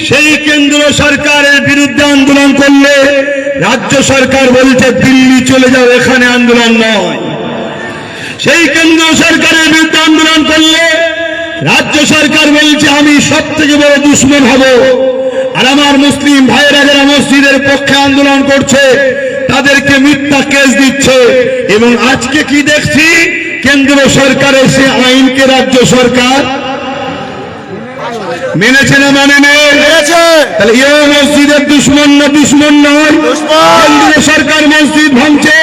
সেই কেন্দ্র সরকারের বিরুদ্ধে আন্দোলন করলে রাজ্য সরকার বলছে দিল্লি চলে যাও, এখানে আন্দোলন নয়। সেই কেন্দ্র সরকারের বিরুদ্ধে আন্দোলন করলে রাজ্য সরকার বলছে আমি সব থেকে বড় দুশমন হব, আর আমার মুসলিম ভাইয়েরা যারা মসজিদের পক্ষে আন্দোলন করছে তাদেরকে মিথ্যা কেস দিচ্ছে। এবং আজকে কি দেখছি, কেন্দ্র সরকারের সে আইনকে রাজ্য সরকার মেনেছে না মানে নেই? তাহলে এ মসজিদের দুশ্মন না দুশ্মন নয়? কেন্দ্র সরকার মসজিদ ভাঙছে,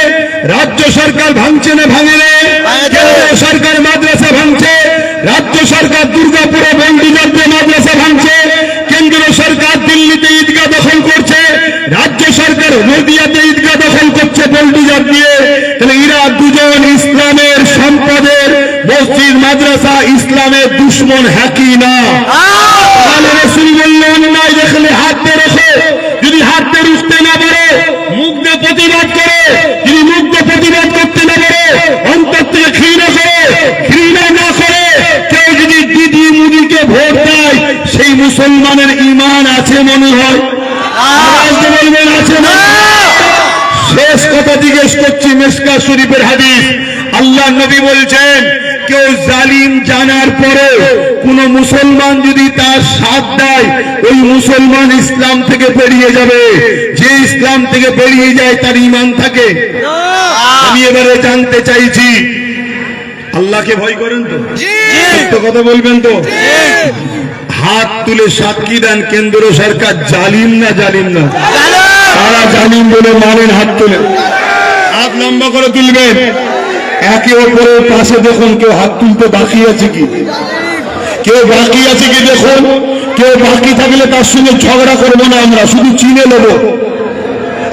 রাজ্য সরকার ভাঙছে না ভাঙে না? কেন্দ্র সরকার মাদ্রাসা ভাঙছে, রাজ্য সরকার দুর্গাপুরে বন্দিজনদের মাদ্রাসা ভাঙছে, কেন্দ্র সরকার দিল্লিতে ঈদগাহ দখল করছে, রাজ্য সরকার নদিয়াতে ঈদগাহ দখল করছে বন্দিজাত দিয়ে। তাহলে এরা দুজন ইসলামের সম্পদের মসজিদ মাদ্রাসা ইসলামের দুশ্মন হ্যাকি না? তাহলে রাসূল বললেন অন্যায় দেখলে হাত দিয়ে রেখে, যদি হাত দিয়ে রুখতে না পারে মুখ দিয়ে প্রতিবাদ করে, যদি মুখ দিয়ে প্রতিবাদ করতে না পারে অন্তর থেকে ঘৃণা করে, ঘৃণা না করে কেউ যদি দিদি মুদিকে ভোট দেয় সেই মুসলমানের ঈমান আছে মনে হয়? বলবেন আছে না? শেষ কথা জিজ্ঞেস করছি, মিশকাত শরীফের হাদিস, আল্লাহ নবী বলছেন কেউ জালিম জানার পরে কোন মুসলমান যদি তার সাথ দেয় ওই মুসলমান ইসলাম থেকে বেরিয়ে যাবে। যে ইসলাম থেকে বেরিয়ে যায় তার ঈমান থাকে? আমি এবারে জানতে চাইছি, আল্লাহকে ভয় করেন তো? সত্য কথা বলবেন তো? হাত তুলে সাক্ষী দেন কেন্দ্র সরকার জালিম না জালিম না? তারা জালিম বলে মানেন? হাত তুলে, হাত লম্বা করে তুলবেন। একে অপরের পাশে দেখুন কেউ হাত তুলতে বাকি আছে কি? কেউ বাকি আছে কি দেখুন। কেউ বাকি থাকলে তার সঙ্গে ঝগড়া করবো না, আমরা শুধু চিনে নেব।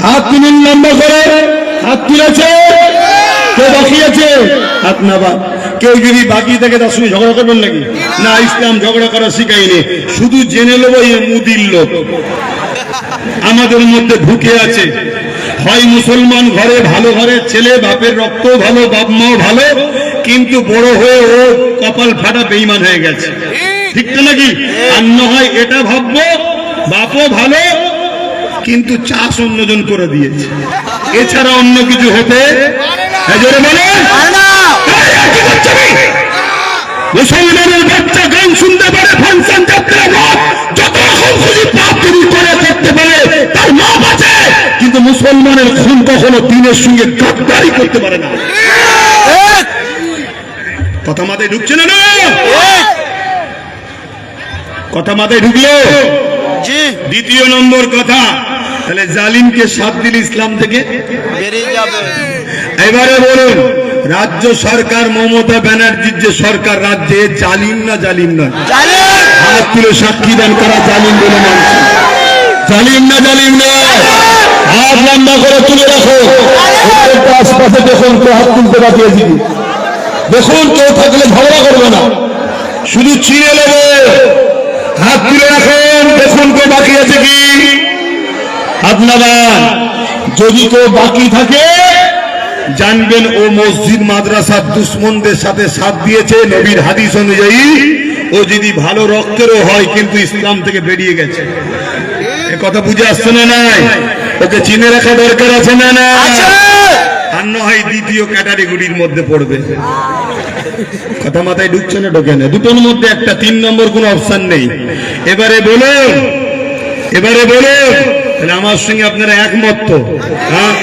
হাত তুলুন লম্বা করে। হাত তুলেছে? কেউ বাকি আছে? হাত নাবা। কেউ যদি বাকি থাকে তার সঙ্গে ঝগড়া করবেন নাকি? না, ইসলাম ঝগড়া করা শিখায়নি। শুধু জেনে নেব এই মুদির লোক আমাদের মধ্যে ঢুকে আছে। হয় মুসলমান ঘরে, ভালো ঘরের ছেলে, বাপের রক্ত ভালো, বাপ মাও ভালো, কিন্তু বড় হয়ে ও কপাল ফাটা বেঈমান হয়ে গেছে, ঠিক তো নাকি? আর নয় এটা ভাববো বাপও ভালো কিন্তু চাষ অন্যজন করে দিয়েছে, এছাড়া অন্য কিছু হতে মুসলমানের বাচ্চা গান শুনতে পারে, ফাংশন যাত্রা যত রকম খুশি পাপ চুরি করে করতে পারে, তার মা বাঁচে, কিন্তু মুসলমানের খুন কখনো দিনের সঙ্গে গাদ্দারি করতে পারে না। কথা মাথায় ঢুকছে না? কথা মাথায় ঢুকলো? দ্বিতীয় নম্বর কথা, তাহলে জালিমকে সাথ দিলে ইসলাম থেকে বেরিয়ে যাবে। এবারে বলুন, রাজ্য সরকার মমতা ব্যানার্জির যে সরকার রাজ্যে, জালিম না জালিম না? হাত তুলে সাক্ষী দান করা জালিম বলে মানছে? জালিম না জালিম না? হাত লম্বা করে তুলে রাখো। আশপাশে দেখুন কেউ হাত তুলতে বাকি আছে কি? দেখুন কেউ থাকলে ঝগড়া করবে না, শুধু চিনে নেবে। হাত তুলে রাখেন, দেখুন কেউ বাকি আছে কি? হাত নামান। যদি কেউ বাকি থাকে জানবেন ও মসজিদ মাদ্রাসার দুশ্মনদের সাথে সাথ দিয়েছে। নবীর হাদিস অনুযায়ী ও যদি ভালো রক্তেরও হয় কিন্তু ইসলাম থেকে বেরিয়ে গেছে। এ কথা বুঝে আসছে না? নাই ওকে চিনে রাখা দরকার আছে না? না, আর নয় দ্বিতীয় ক্যাটাগরির মধ্যে পড়বে। কথা মাথায় ঢুকছে না? ঢোকে না? দুটোর মধ্যে একটা, 3 নম্বর কোনো অপশন নেই। এবারে বলুন, তাহলে আমার সঙ্গে আপনারা একমত তো? হ্যাঁ,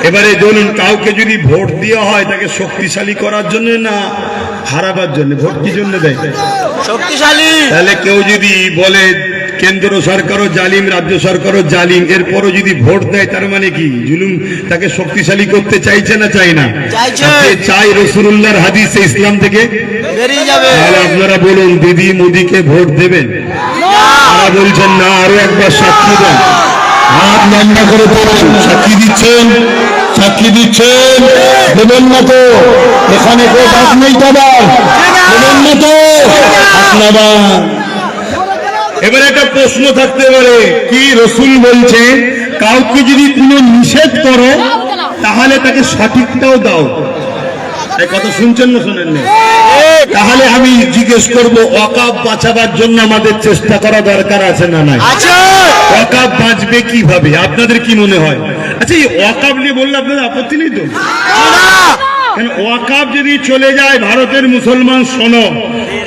এবারে বলুন, কাউকে যদি ভোট দেওয়া হয় তাকে শক্তিশালী করার জন্য না হারাবার জন্য? ভোট কি জন্য দেয়? শক্তিশালী। তাহলে কেউ যদি বলে কেন্দ্র সরকারও জালিম, রাজ্য সরকারও জালিম, এরপরও যদি ভোট দেয় তার মানে কি? জুলুম, তাকে শক্তিশালী করতে চাইছে না চাই না? চাই। রাসূলুল্লাহর হাদিসে ইসলাম থেকে বেরিয়ে যাবে। তাহলে আপনারা বলুন, দিদি মোদিকে ভোট দেবেন? তারা বলছেন না। আরো একবার সাক্ষী দেন। হাত লম্বা করে তোলেন। সাক্ষী দিচ্ছেন? সাক্ষী দিচ্ছেন? দেবেন না তো? এখানে কেউ বাদ নেই তো? দেবেন না তো? আপনারা এবারে একটা প্রশ্ন থাকতে পারে, কি রাসূল বলছে কাউকে যদি কোনো নিষেধ করো তাহলে তাকে সঠিকটাও দাও। এই কথা শুনছেন না শোনেন না? তাহলে আমি জিজ্ঞেস করব, ওয়াকাফ বাঁচাবার জন্য আমাদের চেষ্টা করা দরকার আছে না নাই? ওয়াকাফ বাঁচবে কিভাবে আপনাদের কি মনে হয়? আচ্ছা, এই ওয়াকাফ নিয়ে বললে আপনাদের আপত্তি নেই তো? ওয়াকাফ যদি চলে যায়, ভারতের মুসলমান শোনো,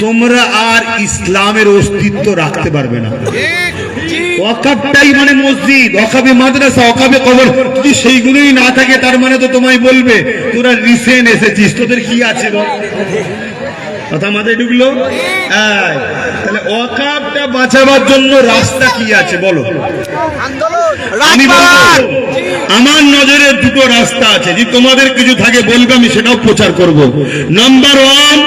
তোমরা আর ইসলামের অস্তিত্ব রাখতে পারবে না। ওয়াকাফটাই মানে মসজিদ, ওয়াকাফে মাদ্রাসা, ওয়াকাফে কবর। যদি সেইগুলোই না থাকে তার মানে তো তোমায় বলবে তোরা রিসেন্ট এসেছিস, তোদের কি আছে বল? কথা মাথায় ঢুকলো? তাহলে ওয়াকাফটা বাঁচাবার জন্য রাস্তা কি আছে বলো? আমি বলবো, আমার নজরে দুটো রাস্তা আছে। যদি তোমাদের কিছু থাকে বলবে, আমি সেটাও প্রচার করব। নাম্বার ওয়ান,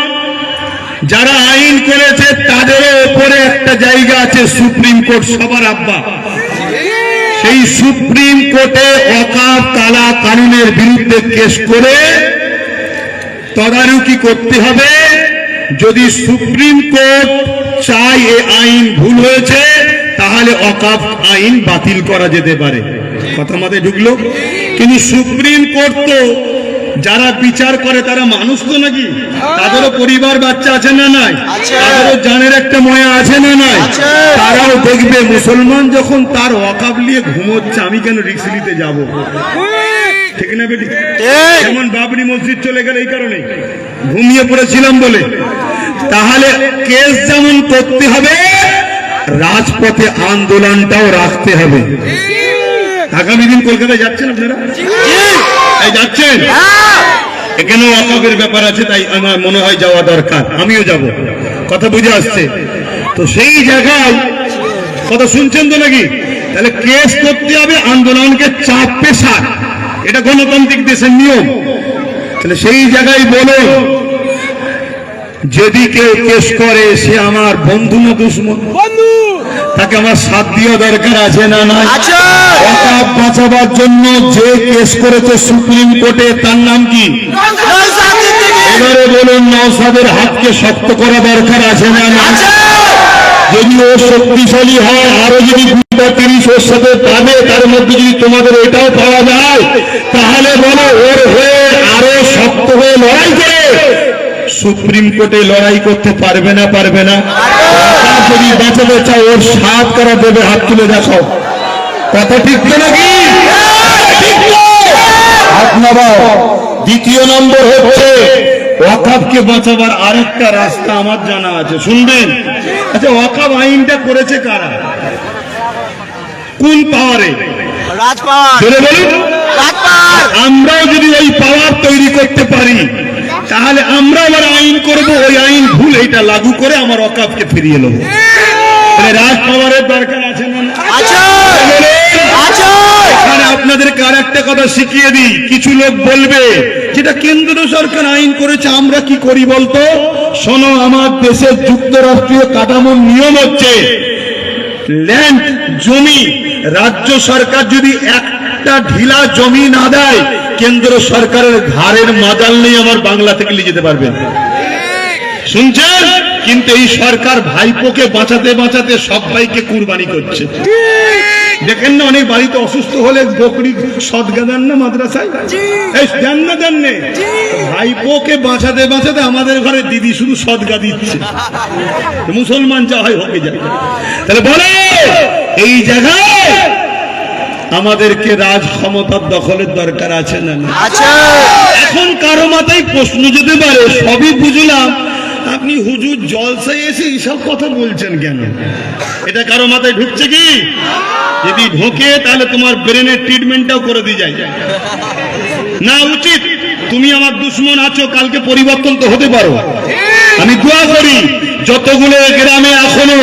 যারা আইন করেছে তাদের উপরে একটা জায়গা আছে সুপ্রিম কোর্ট, সবার আব্বা। সেই সুপ্রিম কোর্টে ওয়াকাফ কালা কানুনের বিরুদ্ধে কেস করে তদারকি করতে হবে। যদি সুপ্রিম কোর্ট চায় এ আইন ভুল হয়েছে, তাহলে ওয়াকাফ আইন বাতিল করা যেতে পারে। কথা মাথায় ঢুকলো? কিন্তু সুপ্রিম কোর্ট তো যারা বিচার করে তারা মানুষ তো নাকি, তাদেরও পরিবার বাচ্চা আছে না নাই, তাদেরও জানের একটা ময়া আছে না নাই। তারাও দেখবে মুসলমান যখন তার ওয়াকাফ নিয়ে ঘুমোচ্ছে, আমি কেন রিস্ক নিতে যাব? ঠিক না বেটি? যেমন বাবরি মসজিদ চলে গেল এই কারণে, ঘুমিয়ে পড়েছিলাম বলে। তাহলে কেস যেমন করতে হবে, রাজপথে আন্দোলনটাও রাখতে হবে। আগামী দিন কলকাতায় যাচ্ছেন আপনারা? যাচ্ছেন? এখানে ওয়াকাফের ব্যাপার আছে, তাই আমার মনে হয় যাওয়া দরকার, আমিও যাব। কথা বুঝে আসছে তো? সেই জায়গায় কথা শুনছেন তো নাকি? তাহলে কেস করতে হবে, আন্দোলনকে চাপ পেশার, এটা গণতান্ত্রিক দেশের নিয়ম। তাহলে সেই জায়গায় বলো, যদি কেউ কেস করে সে আমার বন্ধু না দুশ্মন? তাকে আমার সাথ দেওয়া দরকার আছে না নাই? ওয়াকাফ বাঁচাবার জন্য যে কেস করেছে সুপ্রিম কোর্টে, তার নাম কি? এবারে বলুন, নওশাদের হাতকে শক্ত করা দরকার আছে না নাই? যদি ও শক্তিশালী হয়, আরো যদি 30 ওর সাথে পাবে, তার মধ্যে যদি তোমাদের এটাও পাওয়া যায়, তাহলে বলো ওর হয়ে আরো শক্ত হয়ে লড়াই করে সুপ্রিম কোর্টে লড়াই করতে পারবে না? পারবে না? যদি বাঁচাতে চাও, ওর সাথ করা দেবে, হাত তুলে দেখো। কথা ঠিক তো নাকি? হাত নামাও। দ্বিতীয় নম্বর হচ্ছে, ওয়াকাফকে বাঁচাবার আরেকটা রাস্তা আমার জানা আছে, শুনবেন। আচ্ছা, ওয়াকাফ আইনটা করেছে কারা? কোন পাওয়ারে? আমরাও যদি ওই পাওয়ার তৈরি করতে পারি, তাহলে আমরা আবার আইন করব, ওই আইন ভুল, এটা লাগু করে আমার ওয়াকাফকে ফিরিয়ে নেব। রাজ পাওয়ারের দরকার আছে না? এখানে আপনাদেরকে আর একটা কথা শিখিয়ে দিই। কিছু লোক বলবে যেটা কেন্দ্র সরকার আইন করেছে, আমরা কি করি বলতো? শোনো, আমার দেশের যুক্তরাষ্ট্রীয় কাঠামোর নিয়ম হচ্ছে, ল্যান্ড জমি রাজ্য সরকার যদি একটা ঢিলা জমি না দেয়, কেন্দ্র সরকারের ঘাড়ের মাজাল নেই আমার বাংলা থেকে নিয়ে যেতে পারবেন। শুনছেন? কিন্তু এই সরকার ভাইপোকে বাঁচাতে বাঁচাতে সবাইকে কুরবানি করছে। দেখেন না, অনেক বাড়িতে অসুস্থ হলে বকরি সদগা দেন না মাদ্রাসায়? দেন না? দেন না? ভাইপোকে বাঁচাতে বাঁচাতে আমাদের ঘরে দিদি শুধু সদগা দিচ্ছে। মুসলমান যা হয় হয়ে যায়। তাহলে বলে এই জায়গায় আমাদেরকে রাজ ক্ষমতার দখলের দরকার আছে না? এখন কারো মাথায় প্রশ্ন যেতে পারে, সবই বুঝলাম, আপনি হুজুর জলসায় এসে এইসব কথা বলছেন কেন? এটা কারো মাথায় ঢুকছে কি? যদি ঢোকে তাহলে তোমার ব্রেনের ট্রিটমেন্টটাও করে দিয়ে যায় না উচিত। তুমি আমার দুশ্মন আছো, কালকে পরিবর্তন তো হতে পারো। আমি দোয়া করি যতগুলো গ্রামে এখনো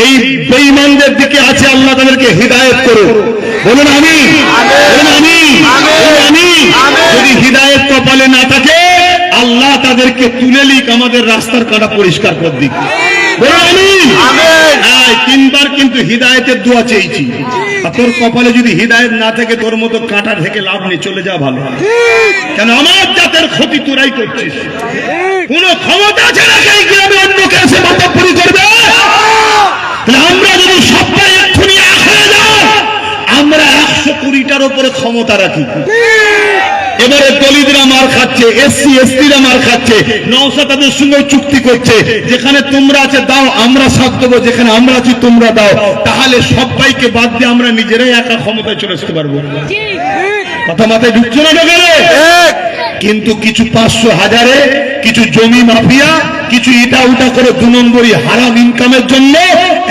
এই বেঈমানদের দিকে আছে, আল্লাহ তাদেরকে হিদায়াত করো। বলুন আমিন, বলুন আমিন, বলুন আমিন। যদি হিদায়াত কপালে না থাকে, আল্লাহ তাদেরকে তুলে লিক, আমাদের রাস্তার কাটা পরিষ্কার করে দিক। বলুন আমিন। তিনবার কিন্তু হিদায়াতের দোয়া চেয়েছি। তোর কপালে যদি হিদায়াত না থাকে, তোর মতো কাঁটা থেকে লাভ নেই, চলে যা ভালো। কেন আমার জাতের ক্ষতি তোরাই করছিস। কোন ক্ষমতা আছে না এই গ্রামে অন্যকে এসে মাতাব্বরি করবে? আমরা যদি সবাই এক্ষুনি এক হয়ে যাও, আমরা 120টার উপরে ক্ষমতা রাখি। এবারে দলিতরা মার খাচ্ছে, এসসি এসটিরা মার খাচ্ছে, নওশাদ তাদের সঙ্গে চুক্তি করছে, যেখানে তোমরা আছে দাও, আমরা সাথ দেবো, যেখানে আমরা আছি তোমরা দাও। তাহলে সবাইকে বাদ দিয়ে আমরা নিজেরাই একা ক্ষমতায় চলে আসতে পারবো। কথা মাথায় ঢুকছে না? কিন্তু কিছু 500 হাজারে, কিছু জমি মাফিয়া, কিছু ইটা উটা করে 2 নম্বরই হারাম ইনকামের জন্য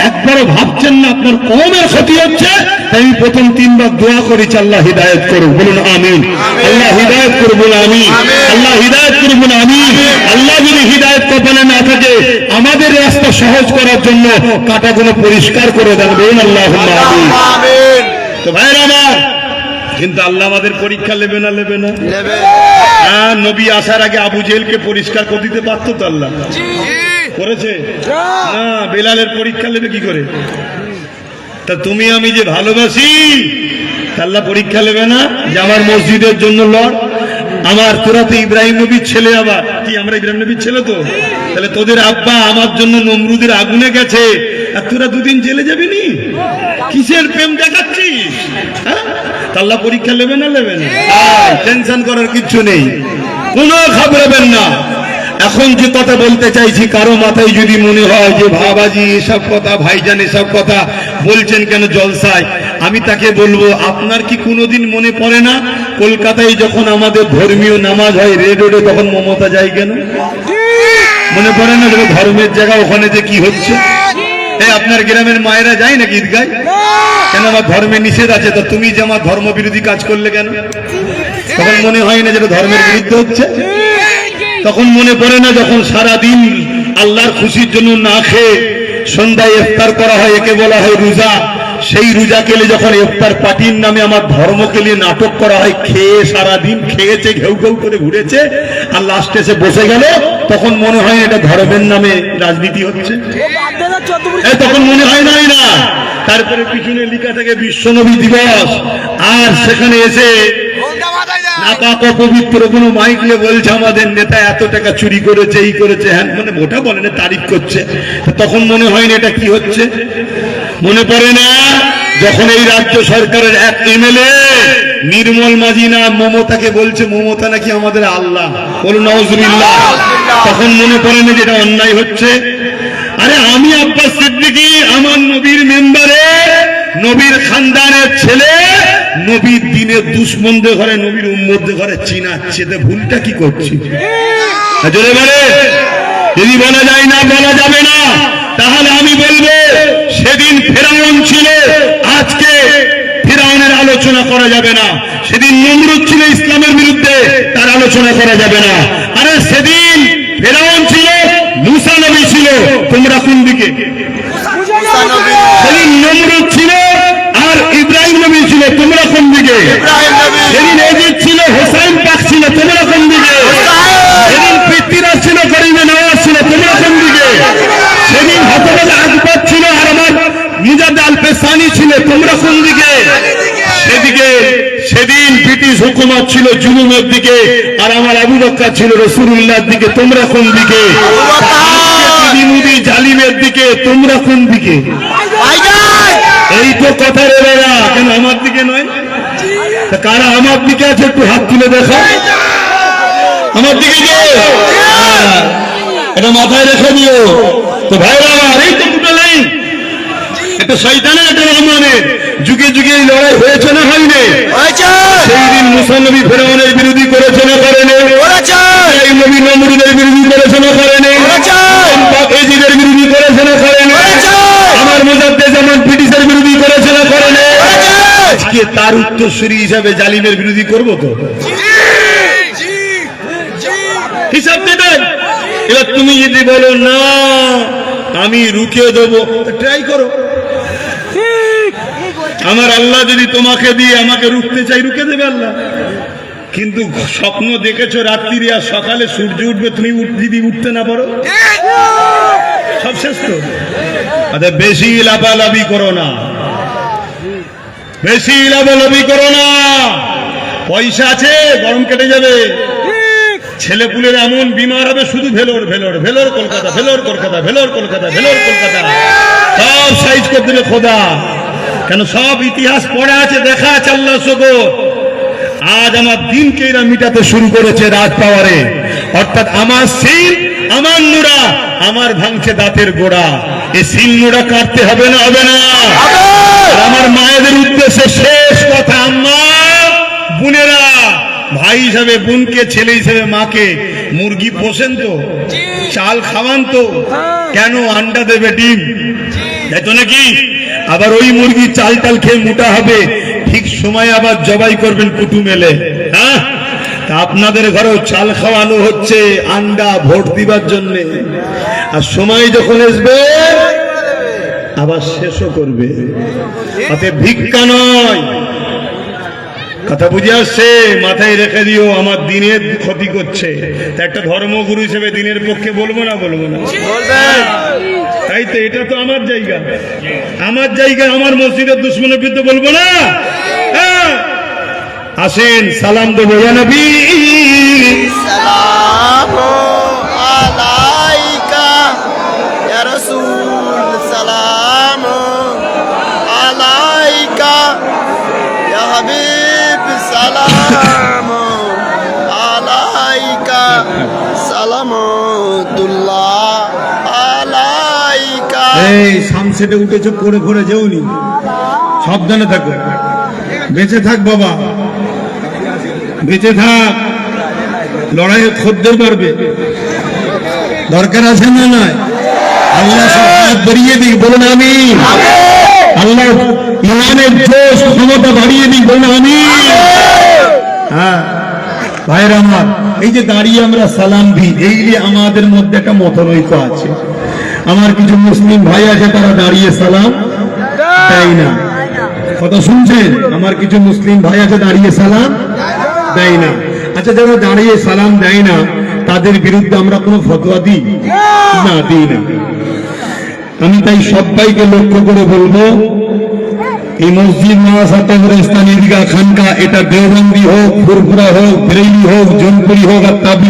একবারও ভাবছেন না আপনার কমের ক্ষতি হচ্ছে, তাই আমি প্রথম 3 বার দোয়া করেছি আল্লাহ হিদায়াত করুন, বলুন আমিন। আল্লাহ হিদায়াত করুন, বলুন আমিন। আল্লাহ হিদায়াত করুন, বলুন আমিন। আল্লাহ যদি হিদায়াত কপালে না থাকে, আমাদের রাস্তা সহজ করার জন্য কাঁটাগুলো পরিষ্কার করে দেন, বলুন আল্লাহুম্মা আমিন। তো ভাইরা আমার, কিন্তু আল্লাহ আমাদের পরীক্ষা নেবে না, নেবে না? হ্যাঁ, নবী আসার আগে আবু জেহেলকে পরিষ্কার করে দিতে পারতো তো আল্লাহ? করেছে না? বেলালের পরীক্ষা নেবে কি করে? তা তুমি আমি যে ভালোবাসি, আল্লাহ পরীক্ষা নেবে না যে আমার মসজিদের জন্য লড়? আমার তোরা তো ইব্রাহিম নবীর ছেলে, আবার কি আমরা ইব্রাহিম নবীর ছেলে? তো তাহলে তোদের আব্বা আমার জন্য নমরুদের আগুনে গেছে, আর তোরা দুদিন জেলে যাবি নি? কিসের প্রেম দেখাচ্ছিস? হ্যাঁ, আল্লাহ পরীক্ষা নেবে না, নেবে না? টেনশন করার কিচ্ছু নেই, কোনো ঘাবড়াবেন না। এখন যে কথা বলতে চাইছি, কারো মাথায় যদি মনে হয় যে বাবাজি এসব কথা, ভাইজান এসব কথা বলছেন কেন জলসায়, আমি তাকে বলবো, আপনার কি কোনোদিন মনে পড়ে না কলকাতায় যখন আমাদের ধর্মীয় নামাজ হয় রেড রোডে, তখন মমতা যায় কেন? মনে পড়ে না? ধর্মের জায়গা, ওখানে যে কি হচ্ছে? এই আপনার গ্রামের মায়েরা যায় নাকি ঈদগায়? কেন? আমার ধর্মে নিষেধ আছে। তো তুমি যে আমার ধর্ম বিরোধী কাজ করলে কেন? তখন মনে হয় না যেটা ধর্মের বিরুদ্ধে হচ্ছে? তখন মনে পড়ে না যখন সারাদিন আল্লাহর খুশির জন্য না খেয়ে সন্ধ্যায় ইফতার করা হয়, একে বলা হয় রোজা। সেই রোজা কেলে যখন ইফতার পার্টির নামে আমার ধর্মকে নিয়ে নাটক করা হয়, খেয়ে সারাদিন খেয়েছে, ঘেউ ঘেউ করে ঘুরেছে, আর লাস্টে এসে বসে গেল, তখন মনে হয় এটা ধর্মের নামে রাজনীতি হচ্ছে? তখন মনে হয় নাই না? তারপরে পিছনে লেখা থাকে বিশ্বনবী দিবস, আর সেখানে এসে নাপাক অপবিত্র কোনো মাইকলে বলছে আমাদের নেতা এত টাকা চুরি করেছে, এই করেছে, হ্যাঁ, মানে ওটা বলে না, তারিফ করছে। তখন মনে হয় না এটা কি হচ্ছে? মনে পড়ে না যখন এই রাজ্য সরকারের এক এমএলএ নির্মল মাঝি না মমতাকে বলছে মমতা নাকি আমাদের আল্লাহ, বলুন নাউজুবিল্লাহ। তখন মনে পড়ে না যেটা অন্যায় হচ্ছে? আরে আমি আব্বাস সিদ্দিকী, আমার নবীর মেম্বারে, নবীর খানদানের ছেলে, নবীর দিনের দুশ্মনদের ঘরে, নবীর উম্মতদের ঘরে চিনাচ্ছে, তো ভুলটা কি করছি? জোরে বলে, যদি বলা যায় না, বলা যাবে না, তাহলে আমি বলবো সেদিন ফেরাউন ছিল, আজকে ফেরাউনের আলোচনা করা যাবে না। সেদিন নমরুদ ছিল ইসলামের বিরুদ্ধে, তার আলোচনা করা যাবে না। আরে সেদিন ফেরাউন ছিল, মুসা নবী ছিল, তোমরা কোন দিকে? সেদিন নমরুদ ছিল আর ইব্রাহিম নবী ছিল, তোমরা কোন দিকে? সেদিন এজিদ ছিল, হোসাইন পাক ছিল, তোমরা কোন দিকে? সেদিন পৃথ্বীরাজ ছিল, গরিবে নওয়াজ ছিল, তোমরা কোন দিকে? সেদিন হতবাদ আকবর ছিল, আর আমার মুজাদ্দ আল পেসানি ছিল, তোমরা কোন দিকে? সেদিন ব্রিটিশ হুকুমত ছিল জুলুমের দিকে, আর আমার আবু বকর ছিল রাসূলুল্লাহর দিকে, তোমরা কোন দিকে? মোদি জালিমের দিকে, তোমরা কোন দিকে? এই তো কথা রে বাবা, কেন আমার দিকে নয়? কারা আমার দিকে আছে একটু হাত তুলে দেখো, আমার দিকে কে? এটা মাথায় রেখে দিও। তো ভাইরা আমার, এই তো দুটো লাইন, এটা শয়তানের, এটা রহমানের। যুগে যুগে এই লড়াই হয়েছে না হয়নি? সেই দিন মুসা নবী ফেরাউনের বিরোধী করেছে না করেনি? এই নবী নমরুদের বিরোধী করেছে না করেনি? এজিদের বিরোধী করেছে না করেনি? আমার মুজাদ্দেদ জামান ব্রিটিশের বিরোধী করেছে না করেনি? আজকে তার উত্তরসূরি হিসাবে জালিমের বিরোধী করবো তো? হিসাব দেবেন। এবার তুমি যদি বলো না আমি রুখে দেবো, ট্রাই করো। আমার আল্লাহ যদি তোমাকে দিয়ে আমাকে রুখতে চাই, রুখে দেবে আল্লাহ। কিন্তু স্বপ্ন দেখেছো রাত্রি আর সকালে সূর্য উঠবে, তুমি যদি উঠতে না পারো, সব শেষ তো। আচ্ছা, বেশি লাফালাফি করো না, বেশি লাফালাফি করো না। পয়সা আছে, গরম কেটে যাবে। ছেলে পুলের এমন বিমার হবে, শুধু ভেলোর ভেলোর ভেলোর কলকাতা, ভেলোর কলকাতা, ভেলোর কলকাতা, ভেলোর কলকাতা, সব সাইজ করে দেবে খোদা। কেন? সব ইতিহাস পড়ে আছে, দেখা আছে। আল্লাহ শুকর, আজ আমার দিনকে এরা মিটাতে শুরু করেছে রাজ পাওয়ারে। অর্থাৎ আমার সিল, আমার নোড়া, আমার ভাঙছে দাঁতের গোড়া। এই সিল নোড়া কাটতে হবে না? হবে না? আমার মায়েদের উদ্দেশ্যে শেষ কথা, আম্মা, বোনেরা, ভাই হিসাবে বোনকে, ছেলে হিসাবে মাকে, মুরগি পোষেন তো, চাল খাওয়ান তো, কেন আন্ডা দেবে ডিম? তাই তো নাকি? আবার ওই মুরগি চাল টাল খেয়ে মোটা হবে, ঠিক সময় আবার জবাই করবেন কুটুম এলে। হ্যাঁ, তা আপনাদের ঘরেও চাল খাওয়ানো হচ্ছে আন্ডা ভোট দিবার জন্য, আর সময় যখন আসবে আবার শেষও করবে। তাতে ভিক্ষা নয়, কথা বুঝে আসছে? মাথায় রেখে দিও, আমার দিনের ক্ষতি করছে। তা একটা ধর্মগুরু হিসেবে দিনের পক্ষে বলবো না বলবো না? তাই তো, এটা তো আমার জায়গা, আমার জায়গা, আমার মসজিদের দুশ্মনের বিরুদ্ধে বলবো না? হ্যাঁ, আসেন সালাম দেবো। ইয়া নবী সালাম আলাইকা ইয়া রাসূল, সালাম আলাইকা ইয়া হাবিব, সালাম আলাইকা, সালামতুল্লাহ আলাইকা। এই সানসেটে উঠেছো, পড়ে পড়ে যেওনি, সাবধানে থাকো, বেঁচে থাক বাবা, বেঁচে থাক, লড়াইয়ে খদ্দের পারবে, দরকার আছে না নয়? আল্লাহ সব বাড়িয়ে দিক, বলুন আমি। আল্লাহ ইমানের জোশ ক্ষমতা বাড়িয়ে দিক, বলুন আমি। হ্যাঁ ভাইরা আমার, এই যে দাঁড়িয়ে আমরা সালাম দিই, এই যে আমাদের মধ্যে একটা মতনৈক্য আছে। আমার কিছু মুসলিম ভাই আছে, তারা দাঁড়িয়ে সালাম দেয় না। কথা শুনছেন? আমার কিছু মুসলিম ভাই আছে দাঁড়িয়ে সালাম দেয় না। আচ্ছা, যারা দাঁড়িয়ে সালাম দেয় না তাদের বিরুদ্ধে আমরা কোনো ফতোয়া দিই না? দিই না। আমি তাই সবাইকে লক্ষ্য করে বলবো, এই মসজিদ, মাদ্রাসা, কবরস্থান, ঈদগাহ, খানকা, এটা দেওবন্দি হোক, ফুরফুরা হোক, বেরেলি হোক, জৌনপুরি হোক আর তাবলিগ